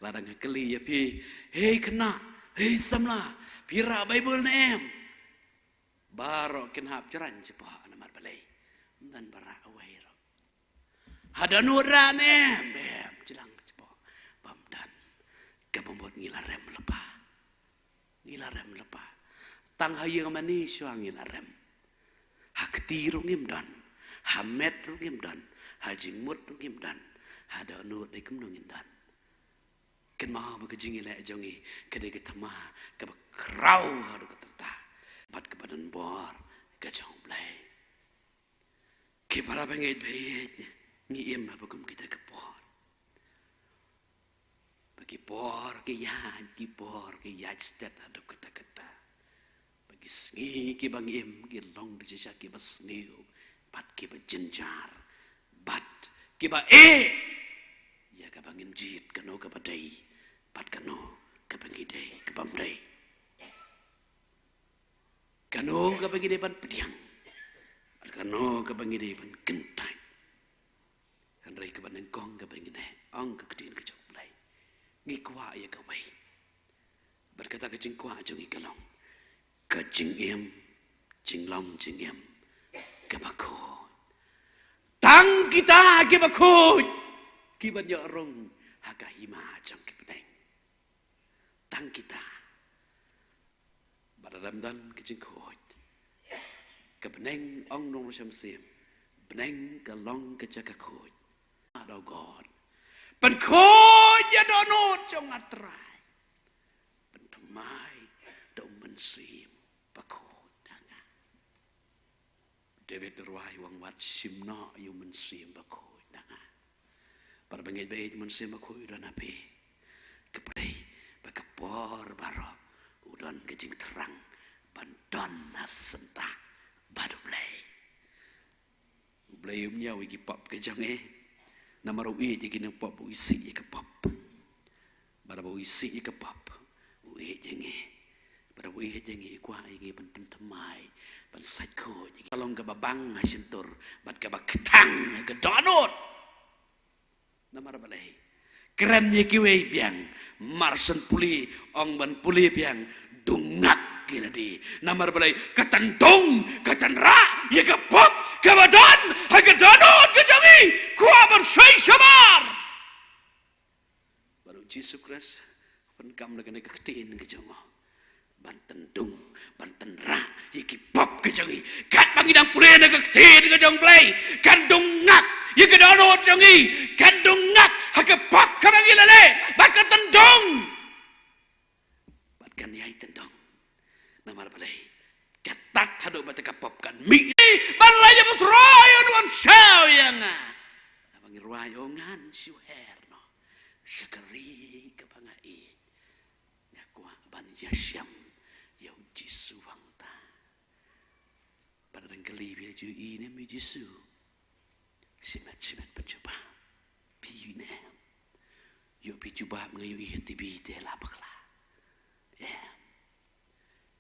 ladang keli ya pi hey kena hey samla pira bible nem baro ken hap ceran cepa namar balai dan bara awai ro hada nura nem bem jelang cepa bam dan kabomot ngila rem lepa tang hayang mani syang ngila rem hakti rungim dan hamet rungim dan hajing mut rungim dan ada nut di kemnungin dan ken maha bekejingi le jongi kede ketama ke krau hadu keterta pat ke badan bor ke jong blai ke para bangit bayet ngi em bagum kita ke por bagi por ke yaj stat hadu kata bagi sngi ke bang em ke long di sisa ke basniu pat ke bejenjar bat ke ba ya ka bangin jit kano ka badai Pat kano kapangide kapamday. Kano kapangide pan pediang. Pat kano kapangide pan kentay. Andai kapan engkong kapangide ang kekedin kejoplay. Ngikwa ya kawai. Berkata kecing kwa jong ikalong. Kecing em, jinglong jing em. Kebakut. Tang kita kebakut. Kiban ya rong hakahima jong kepeneng. Tang kita. Badaramdan kecing kuat. Kepeneng ong nong syam sim. Peneng kalong kecakakut. Ada God. Pen kuat ya donut jong atrai. Mai do MYNSIEM pakut danga David ruai wang wat simna yu MYNSIEM pakut danga para bangit bait MYNSIEM pakut dan api keprei bakapor baro udon kejing terang bandon asenta badu blay umnya wiki pop kejang nama rui dikin pop isi ke pop bara isi ke pop Uih jengi, pada uih jengi kuah ini penting temai, pen psycho. Kalau nggak babang hasintur, bad kabak ketang gedonot. Nama apa lagi? Keren ye kiwe biang, marsen puli, ong ban puli biang, dungak kira di. Nama apa lagi? Ketandung, ketanra, ye kepop, kebadon, hagedonot kejangi, kuah bersai sabar. Baru Yesus Kristus. Penkam dengan keketiin kejongo, banten dung, banten ra, yiki pop kejongi, kat pangidang pulih dengan keketiin kejong play, kandung ngak, yiki dono jongi, kandung ngak, hake pop kamangi lele, bakat tendung, batkan yai tendung, nama apa lagi, katat hadu batka pop kan, mi, balaya putroyo nuan saw yang abangi ruayongan siuherno, sekali kepangai. Ban yasyam ya Jisu wangta pada rengkali biar ju ini mi Jisu simat pencoba piune yo picuba ngayu ihti bi te la bakla ya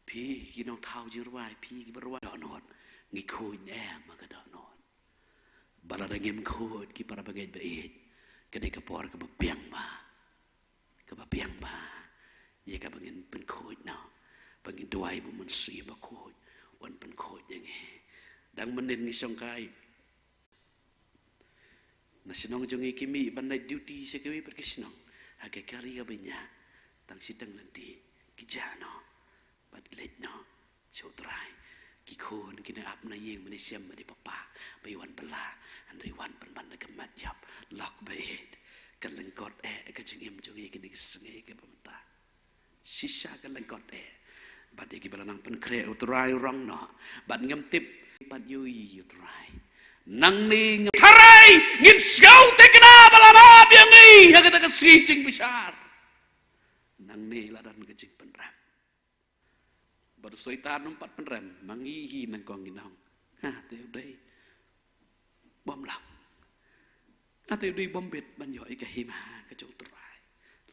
pi kinong thau JINGRWAI pi berwa donot ngikun maka donot bala dangem khod ki para bagai bait kene kapor ke bapiang ba ya ka bangin pen khod na bangin DUWAI bu MYNSIEM ba khod wan pen khod yang dang menin ni song kai na sinong jong kimi ban na duty sa kawi per kisnong aga kari ka banya tang sidang nanti kijano bad let no chotrai ki khon kina ap na yeng MYNSIEM ma di papa bai wan bala andai wan pen ban na kamat yap lok bait kan lengkot ka jengem jong kini sungai ke pemata sisa kan lengkot bad ki balanang pen kre utrai rong no bad ngem tip bad yui utrai nang ni karai ngin skau tekna balama biangi ha kata kesijing besar nang ni ladan kejing PYNRHEM baru soitan numpat PYNRHEM mangihi nangkong ginong teu dei bom lang teu dei bom bet ban yoi ka hima ka jong trai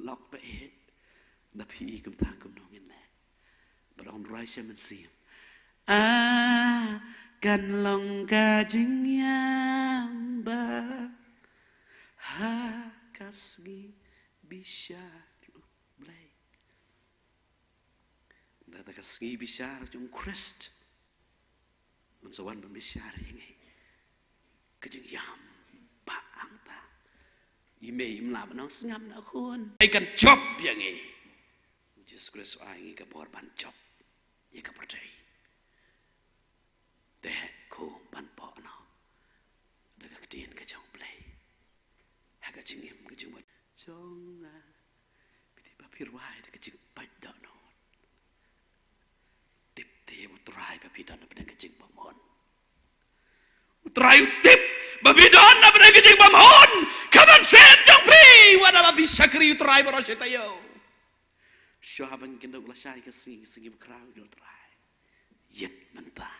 lok ba na pi kum ta kum nongin le barong rai MYNSIEM kan long ka jingyam ba ha kasgi bisyar blay data kasgi bisyar jong Christ unsawan bisyar yengi kejingyam ba angta ime imla nang sngam na khun ai kan chop yengi Jesus Christ ai ka por ban chop ye ka percaya deh ko ban po no daga ktin ka jong play haga jingim ka jong jong piti papir wai daga jing pai da no tip te utrai papi da no daga jing bamon utrai tip babi da no daga jing bamon kaman set jong pi wana babi sakri utrai baro setayo syabang kendok lasai ka sing crowd utrai yet manta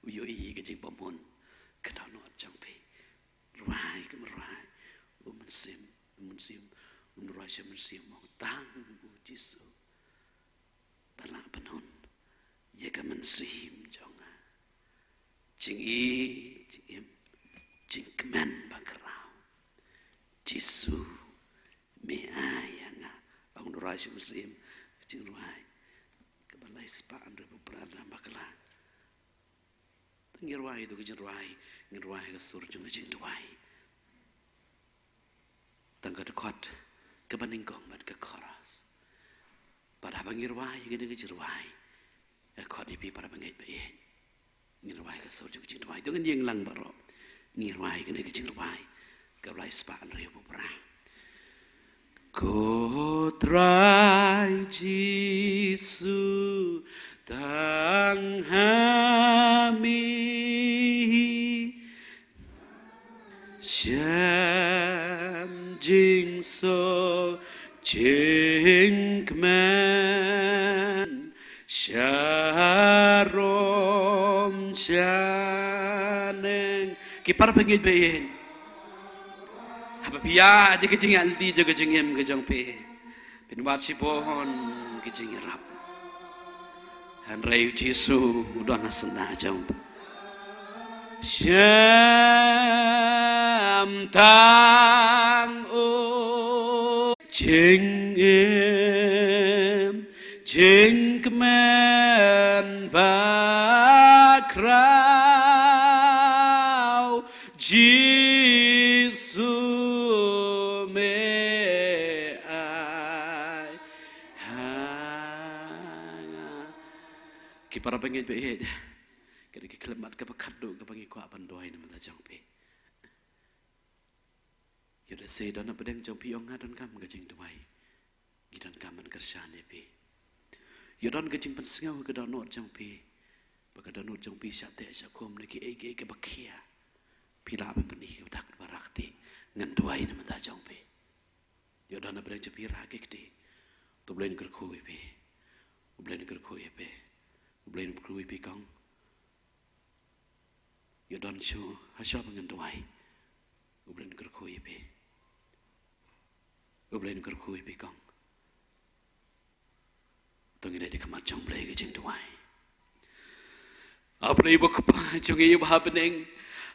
uyo i kejing pamon kedanot jangpe ruai kemerai MYNSIEM Menurut saya MYNSIEM mau tang Jisu. Balang penon. Ya ke MYNSIEM jonga. Jing kemen bakrau. Jisu me ayanga. Menurut saya MYNSIEM JINGRWAI. Kebalai sepaan ribu berada bakla. JINGRWAI itu ke JINGRWAI ke sur jonga DUWAI. Tangga dekat ke baningkong bad ke koras. Pada JINGRWAI ke JINGRWAI. Kod ipi para bangait bayin. JINGRWAI ke sur jonga DUWAI. Itu kan yang lang baro. JINGRWAI ke JINGRWAI. Kebalai sepaan ribu berada. Kotrai Jisu tang hami Syam jing so jing kman Syarom syaneng Kipar pengit bayin Apa pia je kejing aldi je kejing em kejong pe pinwat si pohon kejing rap han rayu Jisu udah nasena jong Syam tang o jing em jing kemen bakrau Jisu me ai ki para pengit be kena ki kelemat ke pakadu ke pangi kuat pandoi nama ta jong pe yo da se dona pedeng jong pi ong ngadon kam ke jing DUWAI gidan kaman kersan pe yo don ke jing pensengau ke donot jong pe baka donot jong pi syate syakom ne ki ege ke bakia pila benih dak barakti ngan DUWAI nama ta jong pe yo dona pedeng jong pi rakik ti to blen kerku pe blen kerku pe blen kerku pe kong yo don show hasya ngan DUWAI blen kerku pe blen kerku pe kong tong ide kamat jong ble ke jing DUWAI apa ibu kepa jong ibu happening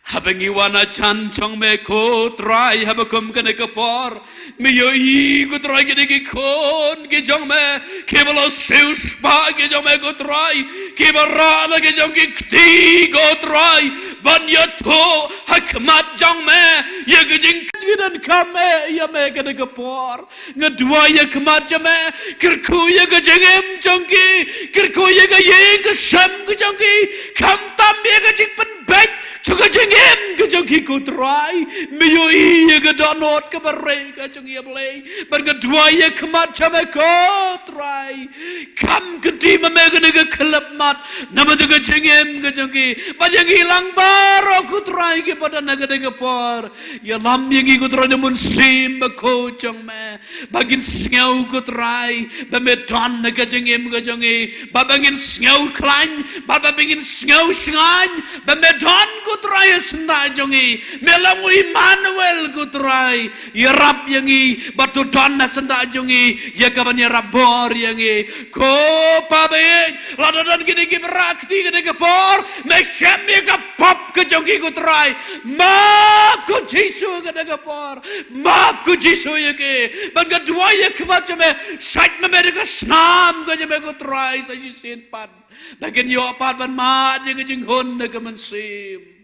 Habang iwana chan chong me ko try habakum kene kapor me yo I ko try kene ki kon ke jong me ke balo seus pa ke jong me ko try ke bara ke jong ki kti ko try ban yo to hakmat jong me ye ke jing dan kame ya me kene kapor ngadua ye kmat jame kerku ye ke jengem jong ki kerku ye ke ye ke sam ke jong ki kam tam ye ke jing pen bek Juga jengem ke jengki ku try meyo iya ke donot ke barei ke jengi blei berkedua ia kemat jame ko try kam gedi memega ke kelep mat nama ke jengem ke jengki bajang hilang baro ku try ke pada naga ke por ya lam yengi ku try MYNSIEM ko jong me bagin sngau ku try bemedon ke jengem ke jengi babangin sngau klan babangin sngau sngan bemedon ku try senda jongi melangu Immanuel ku try ya rab yangi batu donna senda jongi ya kaban ya rabor yangi ko pabe ladadan gini ki berakti gini ke por make sure ya ka pop ke jongi ku try maaf ku Jisu gini ke por maaf ku Jisu ya ke ban kedua ya kemat jame sait memede ke snam ke jame ku try sa jisin pan bagian yo pan ban mat yang jing hon ke MYNSIEM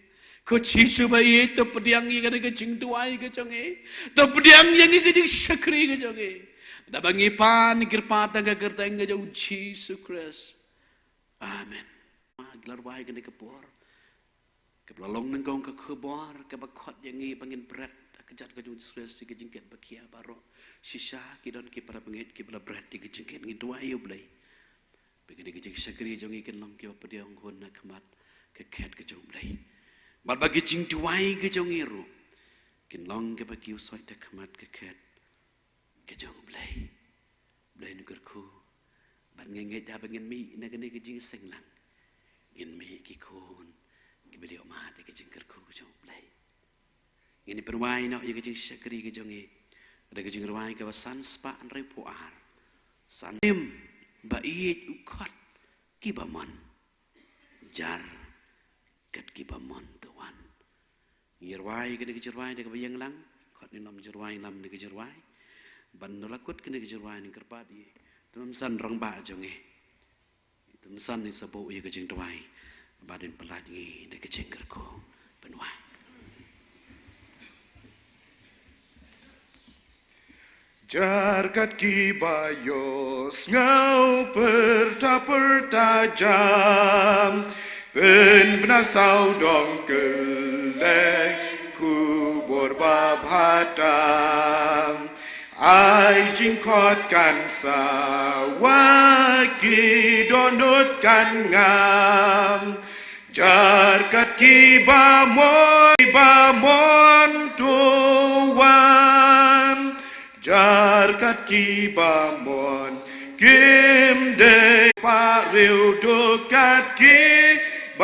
Ko Jisu bayi to pediang yang ada ke jing DUWAI ke jonge to pediang yang ke jing syakri ke jonge da bangi pan kirpata ke kerteng ke jong Jisu Kristus amen gelar wae ke por ke belong nengkong ke kebor ke bakot yang bangin berat kejat ke jong Kristus ke jing ket bakia baro sisa kidon ki para pengit ki bela berat di ke jing ket ngi DUWAI blai begini ke jing syakri jonge ken long ki pediang hon na kemat ke ket ke jong blai Mat bagi jing DUWAI ke jong iru kin long ke bagi usoi te kemat ke ket ke jong blai nuker ku ban ngenge da bangin mi na gane ke jing senglang ngin mi ki kon ki beli ma de ke jing ker ku jong blai ngini perwai no ye ke jing syakri ke jong ada ke JINGRWAI ke san spa an repuar san em ba iet ukhat kibamon jar kat kibamon tuan JINGRWAI ke JINGRWAI de ke bayang lang khat ni nom JINGRWAI lam de ke JINGRWAI ban nolakut ke JINGRWAI ni kerpadi tum san rong ba jonge tum san ni sabo ye ke JINGRWAI badin pelat ngi de ke JINGRKO penuai Jarkat kibayos ngau pertajam pen benasau dong keleng kubur babhatam ai jingkot kan sawaki donut kan ngam jarkat kibamon tuan jarkat kibamon kim de faril dukat kibadon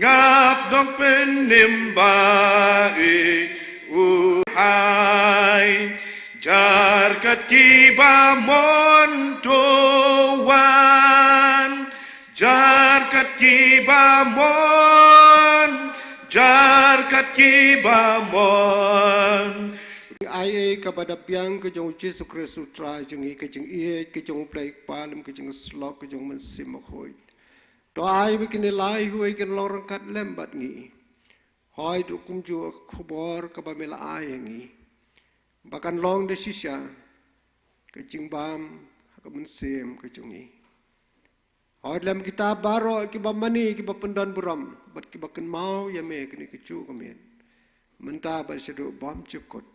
ngap dong penimbai uhai jarkat kibamon tuan jarkat kibamon jarkat kibamon ai kepada piang ke jong Yesus Kristus tra jong ke jong ie ke jong play palem ke jong slok ke jong MYNSIEM khoi to ai begini lai huai ken lorong kat lembat ngi hoi tu kum ju khobor ke bamela ai ngi bahkan long de sisya ke jing bam ke MYNSIEM ke jong i hoi dalam kitab baro ke bamani ke bapendan buram bat ke baken mau ya me ke ni ke cu kemen mentah ba sedu bom cukut